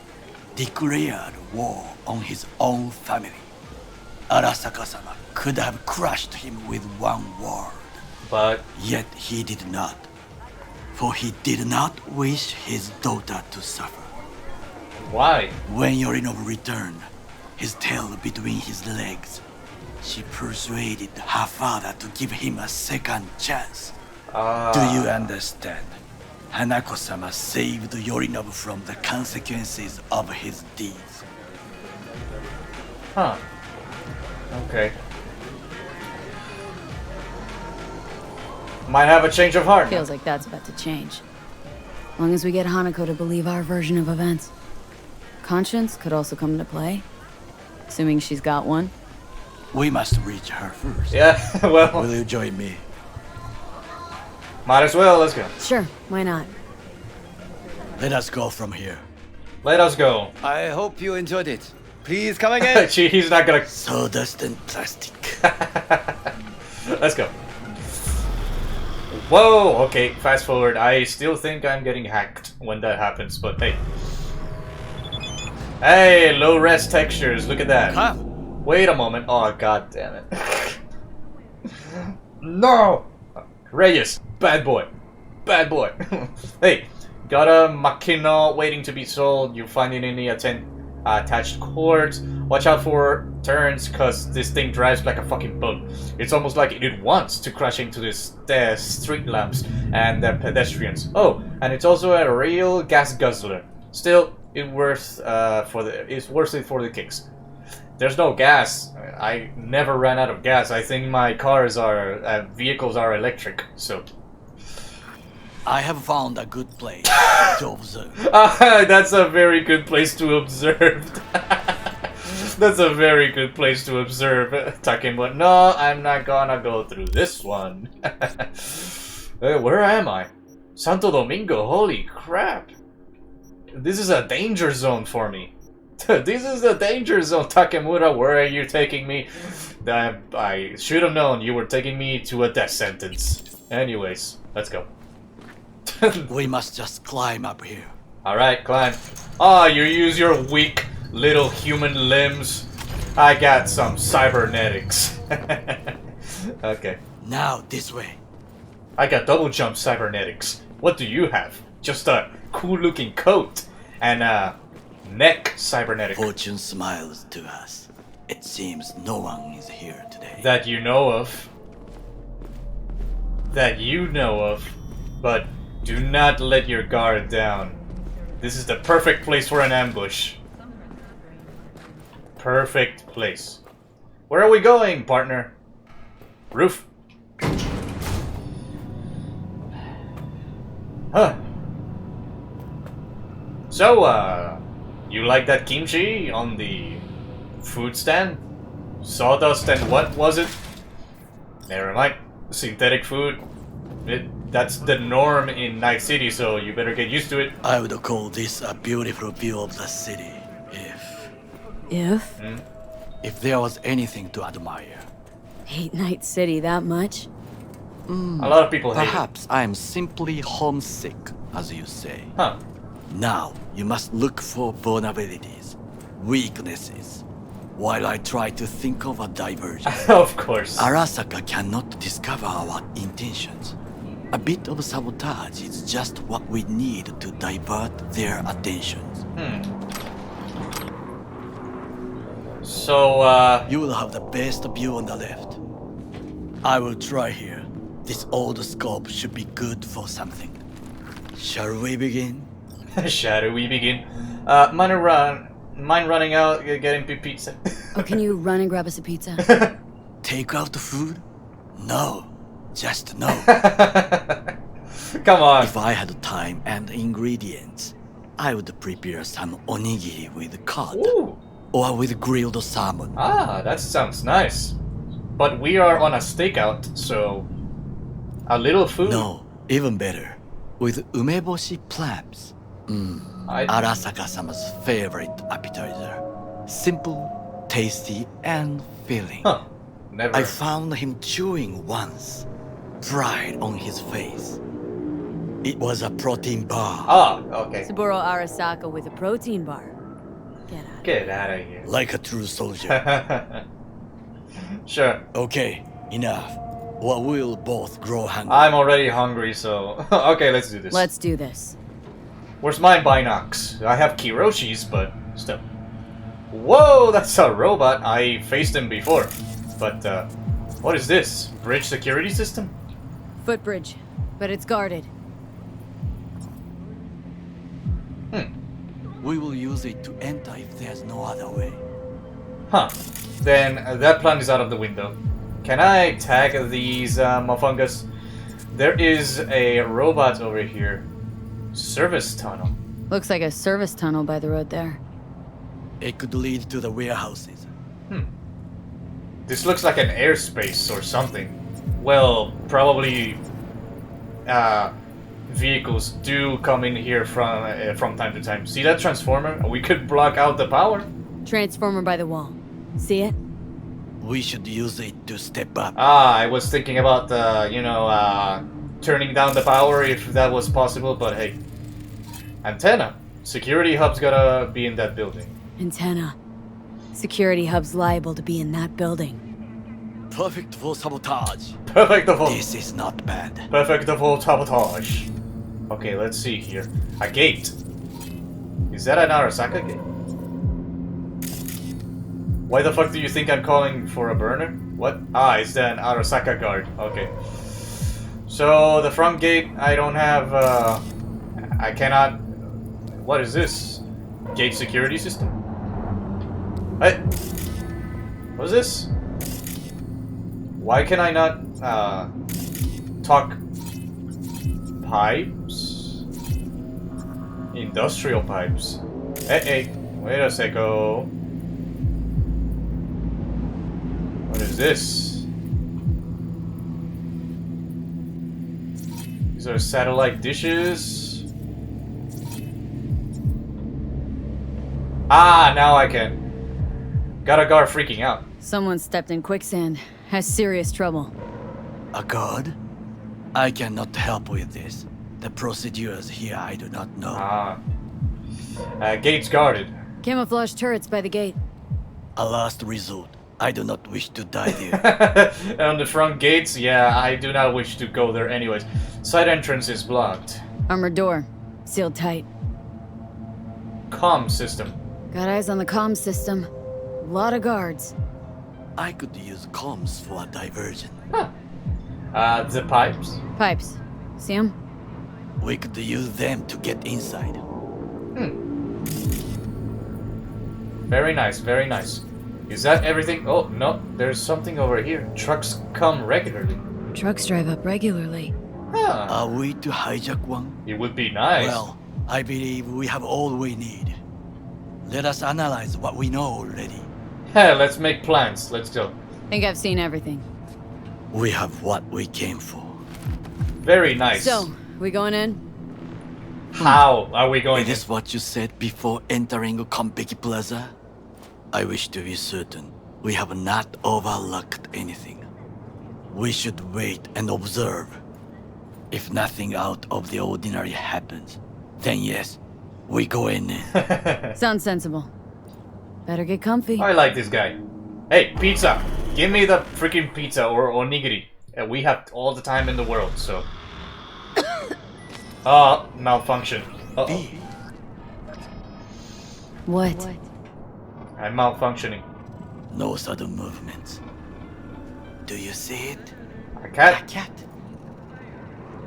declared war on his own family, Arasaka-sama could have crushed him with one word. But... Yet he did not. For he did not wish his daughter to suffer. Why? When Yorinobu returned, his tail between his legs, she persuaded her father to give him a second chance. Do you understand? Hanako-sama saved Yorinobu from the consequences of his deeds. Huh. Okay. Might have a change of heart. Feels like that's about to change. As long as we get Hanako to believe our version of events. Conscience could also come into play. Assuming she's got one. We must reach her first. Yeah, well... Will you join me? Might as well, let's go. Sure, why not? Let us go from here. Let us go. I hope you enjoyed it. Please come again. He's not gonna... Sawdust and plastic. Let's go. Whoa, okay, fast forward. I still think I'm getting hacked when that happens, but hey. Hey, low res textures, look at that. Wait a moment. Oh, god damn it. No! Reyes, bad boy. Bad boy. Hey, got a machina waiting to be sold. You finding any attached cords? Watch out for turns, cause this thing drives like a fucking boat. It's almost like it wants to crash into the street lamps and the pedestrians. Oh, and it's also a real gas guzzler. Still, it's worth it for the kicks. There's no gas. I never ran out of gas. I think my vehicles are electric, so. I have found a good place to observe. That's a very good place to observe. That's a very good place to observe, Takemura. No, I'm not gonna go through this one. Where am I? Santo Domingo, holy crap. This is a danger zone for me. This is a danger zone, Takemura. Where are you taking me? I should have known you were taking me to a death sentence. Anyways, let's go. We must just climb up here. Alright, climb. Oh, you use your weak little human limbs. I got some cybernetics. Okay. Now, this way. I got double jump cybernetics. What do you have? Just a cool looking coat and neck cybernetic. Fortune smiles to us. It seems no one is here today. That you know of. That you know of. But do not let your guard down. This is the perfect place for an ambush. Perfect place. Where are we going, partner? Roof. Huh. So, you like that kimchi on the food stand? Sawdust and what was it? Never mind. Synthetic food. That's the norm in Night City, so you better get used to it. I would call this a beautiful view of the city, if there was anything to admire. Hate Night City that much? A lot of people hate it. Perhaps I am simply homesick, as you say. Huh. Now, you must look for vulnerabilities, weaknesses, while I try to think of a diversion. Of course. Arasaka cannot discover our intentions. A bit of sabotage is just what we need to divert their attentions. So, you will have the best view on the left. I will try here. This old scope should be good for something. Shall we begin? Shall we begin? Mind running out, getting pizza. Oh, can you run and grab us a pizza? Take out the food? No. Just no. Come on. If I had time and ingredients, I would prepare some onigiri with cod. Ooh. Or with grilled salmon. Ah, that sounds nice. But we are on a stakeout, so a little food. No, even better. With umeboshi clams. Arasaka-sama's favorite appetizer. Simple, tasty, and filling. Huh. Never. I found him chewing once. Pride on his face. It was a protein bar. Ah, okay. Saburo Arasaka with a protein bar. Get out of here. Like a true soldier. Sure. Okay, enough. Or we'll both grow hungry. I'm already hungry, so... Okay, let's do this. Let's do this. Where's my binocs? I have Kiroshi's, but still. Whoa, that's a robot. I faced him before. But, what is this? Bridge security system? Footbridge, but it's guarded. We will use it to enter if there's no other way. Huh. Then that plan is out of the window. Can I tag these mofungas? There is a robot over here. Service tunnel. Looks like a service tunnel by the road there. It could lead to the warehouses. This looks like an airspace or something. Well, probably vehicles do come in here from time to time. See that transformer? We could block out the power. Transformer by the wall. See it? We should use it to step up. Ah, I was thinking about turning down the power if that was possible, but hey. Antenna. Security hub's gotta be in that building. Antenna. Security hub's liable to be in that building. Perfect for sabotage. Perfect for... This is not bad. Perfect for sabotage. Okay, let's see here. A gate. Is that an Arasaka gate? Why the fuck do you think I'm calling for a burner? What? Ah, it's an Arasaka guard. Okay. So, the front gate, I don't have, I cannot... What is this? Gate security system? Hey! What is this? Why can I not, talk... Pipes? Industrial pipes. Hey, wait a second. What is this? These are satellite dishes. Ah, now I can. Got a guard freaking out. Someone stepped in quicksand. Has serious trouble. A guard? I cannot help with this. The procedures here I do not know. Ah. Gates guarded. Camouflage turrets by the gate. A last resort. I do not wish to die there. On the front gates, yeah, I do not wish to go there anyways. Side entrance is blocked. Armored door. Sealed tight. Comm system. Got eyes on the comm system. Lot of guards. I could use comms for a diversion. Huh. The pipes? Pipes. See them? We could use them to get inside. Very nice, very nice. Is that everything? Oh, no, there's something over here. Trucks come regularly. Trucks drive up regularly. Huh. Are we to hijack one? It would be nice. Well, I believe we have all we need. Let us analyze what we know already. Hey, let's make plans. Let's go. Think I've seen everything. We have what we came for. Very nice. So, we going in? How are we going It in? is what you said before entering Konpeki Plaza? I wish to be certain we have not overlooked anything. We should wait and observe. If nothing out of the ordinary happens, then yes, we go in. Sounds sensible. Better get comfy. I like this guy. Hey, pizza! Give me the freaking pizza or onigiri. We have all the time in the world, so... malfunction. Uh-oh. What? I'm malfunctioning. No sudden movements. Do you see it? A cat? A cat.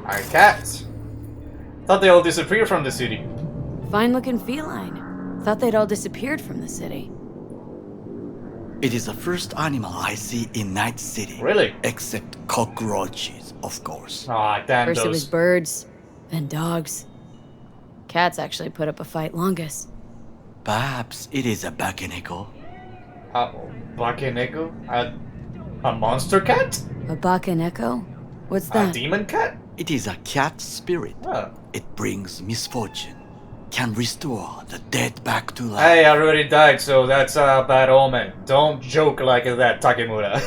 A cat? Thought they all disappeared from the city. Fine looking feline. Thought they'd all disappeared from the city. It is the first animal I see in Night City. Really? Except cockroaches, of course. Ah, damn First those. it was birds, then dogs. Cats actually put up a fight longest. Perhaps it is a bakeneko. Bakeneko? A monster cat? A bakeneko? What's A that? demon cat? It is a cat spirit. Oh. It brings misfortune. Can restore the dead back to life. Hey, I already died, so that's a bad omen. Don't joke like that, Takemura.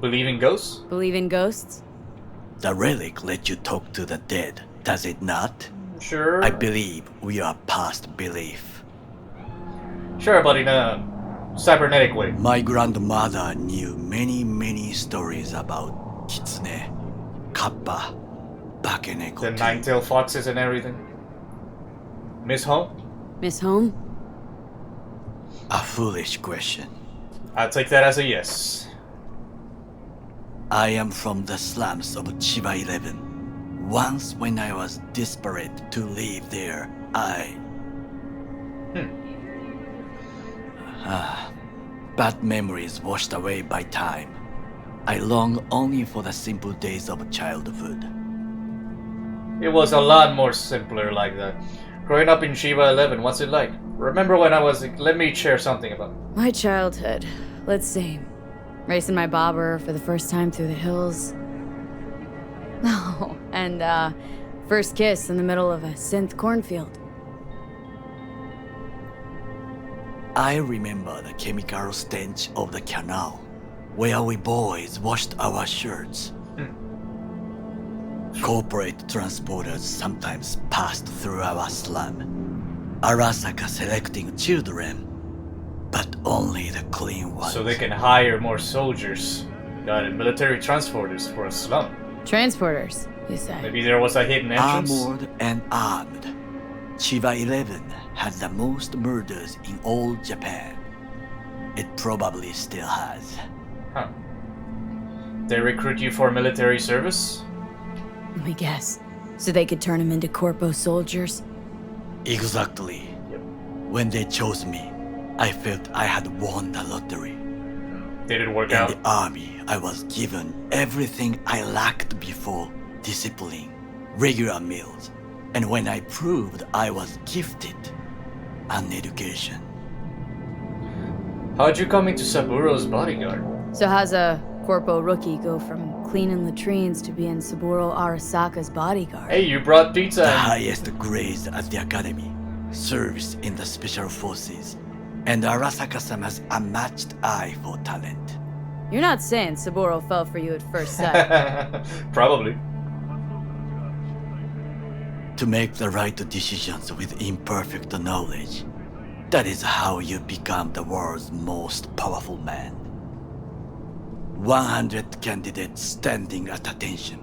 Believe in ghosts? Believe in ghosts? The relic let you talk to the dead, does it not? Sure. I believe we are past belief. Sure, but in a cybernetic way. My grandmother knew many stories about kitsune, kappa, bakeneko. The nine-tailed foxes and everything. Miss Home? Miss Home? A foolish question. I'll take that as a yes. I am from the slums of Chiba 11. Once when I was desperate to live there, bad memories washed away by time. I long only for the simple days of childhood. It was a lot more simpler like that. Growing up in Shiba 11, what's it like? Remember when I was... Let me share something about... My childhood. Let's see. Racing my bobber for the first time through the hills. Oh, and first kiss in the middle of a synth cornfield. I remember the chemical stench of the canal, where we boys washed our shirts. Corporate transporters sometimes passed through our slum. Arasaka selecting children, but only the clean ones. So they can hire more soldiers. Got it. Military transporters for a slum. Transporters, you say? Maybe there was a hidden entrance? Armored and armed. Chiba 11 had the most murders in all Japan. It probably still has. Huh. They recruit you for military service? Let me guess. So they could turn him into corpo soldiers? Exactly. Yep. When they chose me, I felt I had won the lottery. Did it work out? In the army, I was given everything I lacked before: discipline, regular meals, and when I proved I was gifted, an education. How'd you come into Saburo's bodyguard? So how's a corpo rookie go from cleaning latrines to being Saburo Arasaka's bodyguard? Hey, you brought pizza. The highest grades at the academy, service in the special forces, and Arasaka-sama's unmatched eye for talent. You're not saying Saburo fell for you at first sight. Probably. To make the right decisions with imperfect knowledge, that is how you become the world's most powerful man. 100 candidates standing at attention,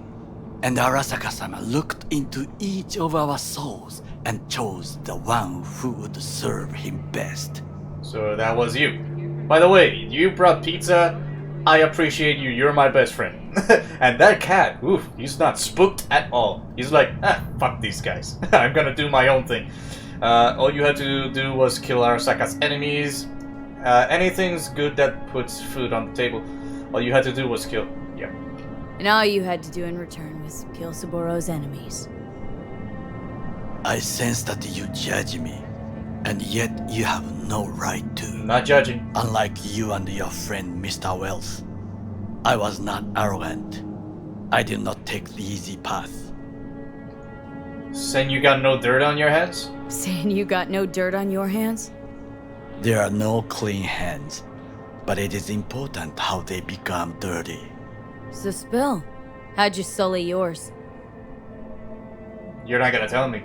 and Arasaka-sama looked into each of our souls and chose the one who would serve him best. So that was you. By the way, you brought pizza. I appreciate you. You're my best friend. And that cat, oof, he's not spooked at all. He's like, fuck these guys. I'm gonna do my own thing. All you had to do was kill Arasaka's enemies. Anything's good that puts food on the table. All you had to do was kill. Yeah. And all you had to do in return was kill Saburo's enemies. I sense that you judge me, and yet you have no right to. Not judging. Unlike you and your friend Mr. Wells, I was not arrogant. I did not take the easy path. Saying you got no dirt on your hands? Saying you got no dirt on your hands? There are no clean hands, but it is important how they become dirty. So spill. How'd you sully yours? You're not gonna tell me.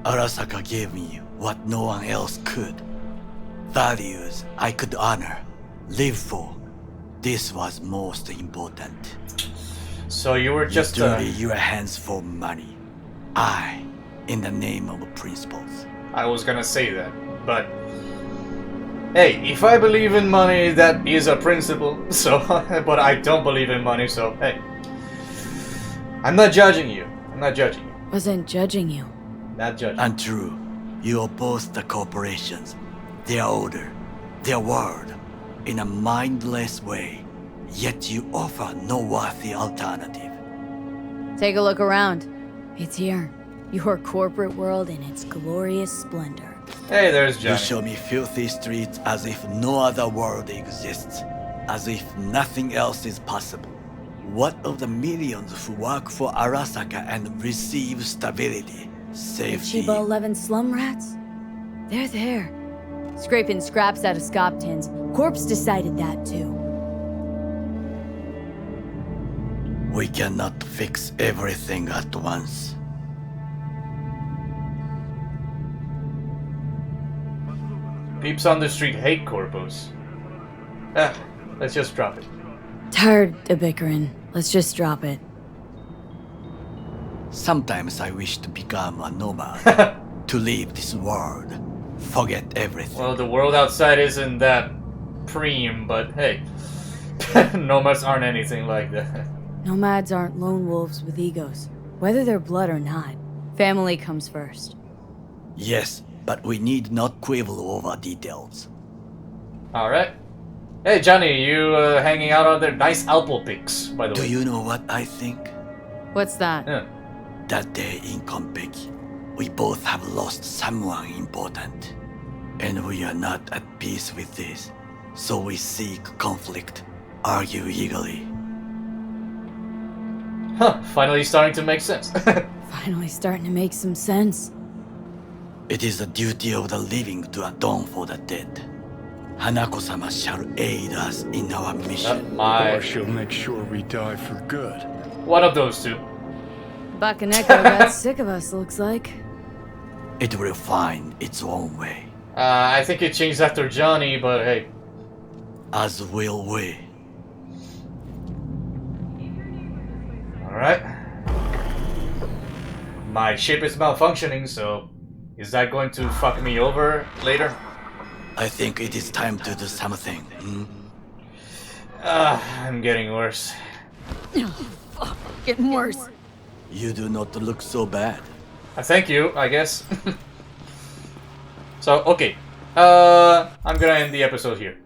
Arasaka gave me what no one else could. Values I could honor, live for. This was most important. So you were just you dirty your hands for money. I, in the name of principles. I was gonna say that, but hey, if I believe in money, that is a principle. So, but I don't believe in money, so hey, I'm not judging you. I'm not judging you. Wasn't judging you. Not judging. Untrue. You oppose the corporations, their order, their word, in a mindless way, yet you offer no worthy alternative. Take a look around. It's here. Your corporate world in its glorious splendor. Hey, there's Johnny. You show me filthy streets as if no other world exists, as if nothing else is possible. What of the millions who work for Arasaka and receive stability, safety? The Chiba 11 slum rats? They're there. Scraping scraps out of scop tins. Corpse decided that too. We cannot fix everything at once. Peeps on the street hate corpos. Let's just drop it. Tired of bickering. Let's just drop it. Sometimes I wish to become a nomad, to leave this world, forget everything. Well, the world outside isn't that preem, but hey, nomads aren't anything like that. Nomads aren't lone wolves with egos, whether they're blood or not. Family comes first. Yes, but we need not quibble over details. Alright. Hey Johnny, you hanging out on there? Nice Alpo pics, by the way. Do you know what I think? What's that? Yeah. That day in Konpeki, we both have lost someone important. And we are not at peace with this. So we seek conflict, argue eagerly. Huh, finally starting to make sense. Finally starting to make some sense. It is the duty of the living to atone for the dead. Hanako-sama shall aid us in our mission. Or she'll make sure we die for good. One of those two. Bakaneko got sick of us, looks like. It will find its own way. I think it changed after Johnny, but hey. As will we. Alright. My ship is malfunctioning, so is that going to fuck me over later? I think it is time to do something. I'm getting worse. Fuck, getting worse. You do not look so bad. Thank you, I guess. So, okay. I'm gonna end the episode here.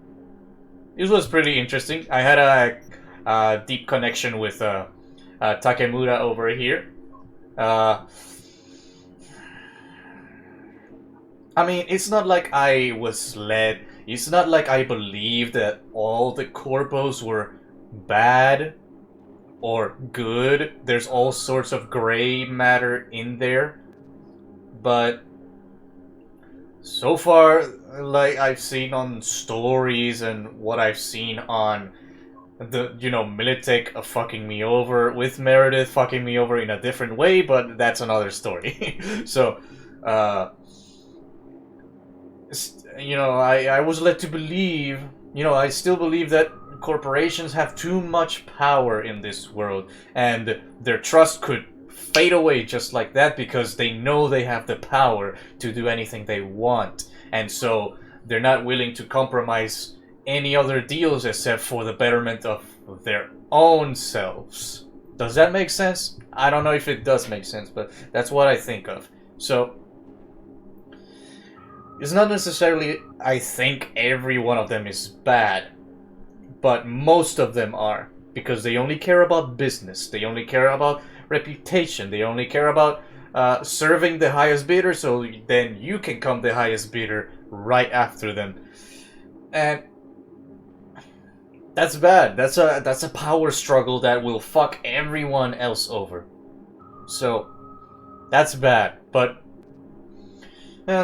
This was pretty interesting. I had a deep connection with Takemura over here. I mean, it's not like I was led. It's not like I believed that all the corpos were bad or good. There's all sorts of gray matter in there. But so far, like I've seen on stories and what I've seen on the, Militech fucking me over, with Meredith fucking me over in a different way, but that's another story. So, I was led to believe, I still believe that corporations have too much power in this world, and their trust could fade away just like that because they know they have the power to do anything they want, and so they're not willing to compromise any other deals except for the betterment of their own selves. Does that make sense? I don't know if it does make sense, but that's what I think of. So, it's not necessarily I think every one of them is bad, but most of them are, because they only care about business, they only care about reputation, they only care about serving the highest bidder, so then you can come the highest bidder right after them. And that's bad. That's a power struggle that will fuck everyone else over. So that's bad. But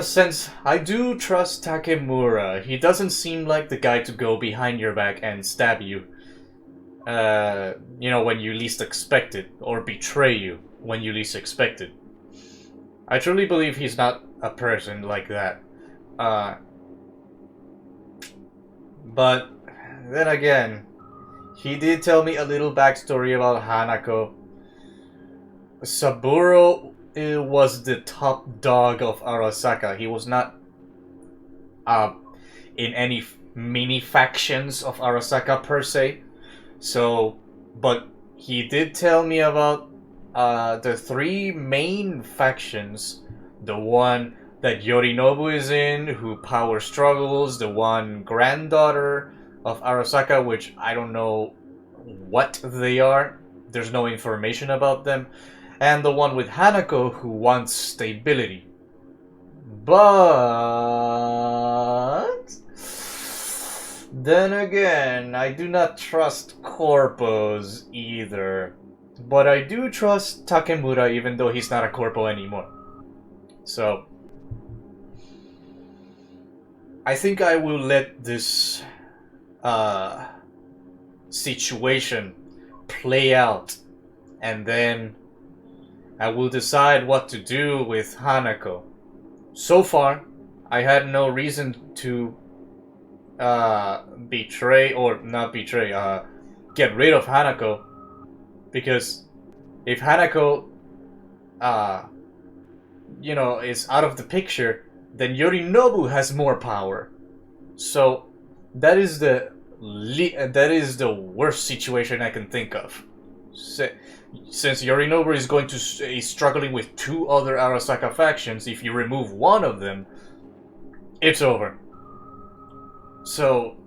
since I do trust Takemura, he doesn't seem like the guy to go behind your back and stab you. When you least expect it, or betray you when you least expect it. I truly believe he's not a person like that. But then again, he did tell me a little backstory about Hanako. Saburo was the top dog of Arasaka. He was not in any mini factions of Arasaka per se. So, but he did tell me about the three main factions. The one that Yorinobu is in, who power struggles. The one granddaughter of Arasaka, which I don't know what they are. There's no information about them. And the one with Hanako, who wants stability. But then again, I do not trust corpos either. But I do trust Takemura, even though he's not a corpo anymore. So I think I will let this situation play out, and then I will decide what to do with Hanako. So far, I had no reason to get rid of Hanako, because if Hanako is out of the picture, then Yorinobu has more power. So that is the worst situation I can think of. Since Yorinobu is struggling with two other Arasaka factions, if you remove one of them, it's over. So,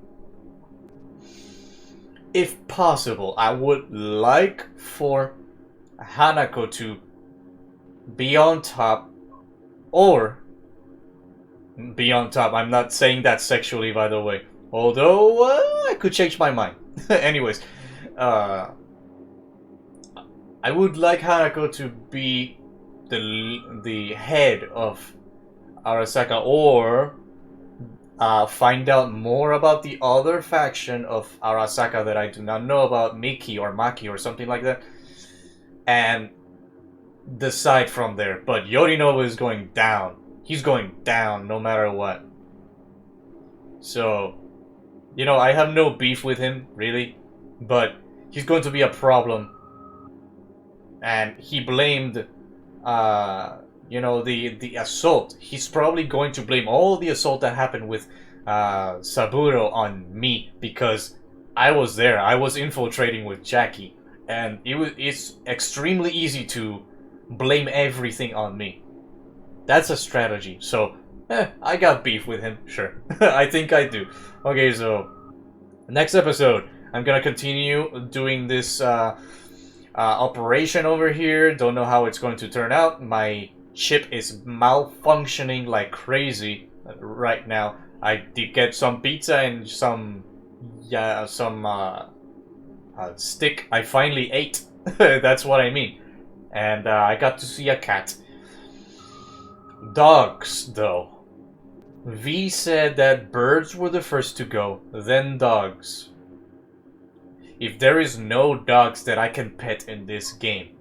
if possible, I would like for Hanako to be on top, or be on top. I'm not saying that sexually, by the way. Although, I could change my mind. Anyways, I would like Hanako to be the head of Arasaka, or find out more about the other faction of Arasaka that I do not know about, Miki or Maki or something like that, and decide from there. But Yorinobu is going down. He's going down no matter what. So, you know, I have no beef with him, really. But he's going to be a problem. And he blamed, you know, the assault. He's probably going to blame all the assault that happened with Saburo on me, because I was there. I was infiltrating with Jackie. And it's extremely easy to blame everything on me. That's a strategy. So, I got beef with him, sure. I think I do. Okay, so next episode, I'm gonna continue doing this operation over here. Don't know how it's going to turn out. My chip is malfunctioning like crazy right now. I did get some pizza and some stick I finally ate. That's what I mean. And I got to see a cat. Dogs, though. V said that birds were the first to go, then dogs. If there is no dogs that I can pet in this game,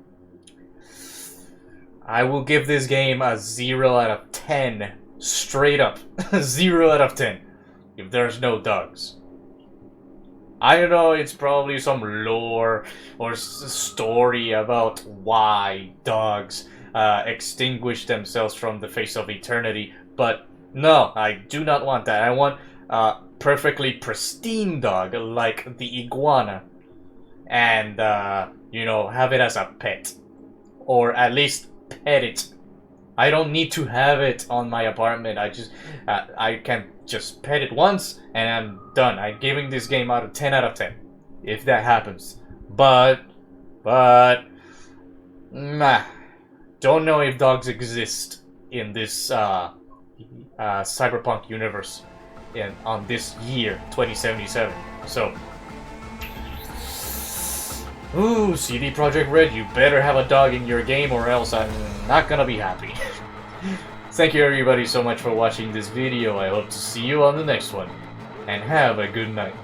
I will give this game a 0 out of 10. Straight up. 0 out of 10. If there's no dogs. I don't know, it's probably some lore or story about why dogs extinguish themselves from the face of eternity, but no, I do not want that. I want a perfectly pristine dog like the iguana, and you know, have it as a pet, or at least pet it. I don't need to have it on my apartment. I can just pet it once and I'm done. I'm giving this game out of 10 out of 10 if that happens. But don't know if dogs exist in this Cyberpunk universe on this year 2077. So, ooh, CD Projekt Red, you better have a dog in your game or else I'm not gonna be happy. Thank you everybody so much for watching this video. I hope to see you on the next one. And have a good night.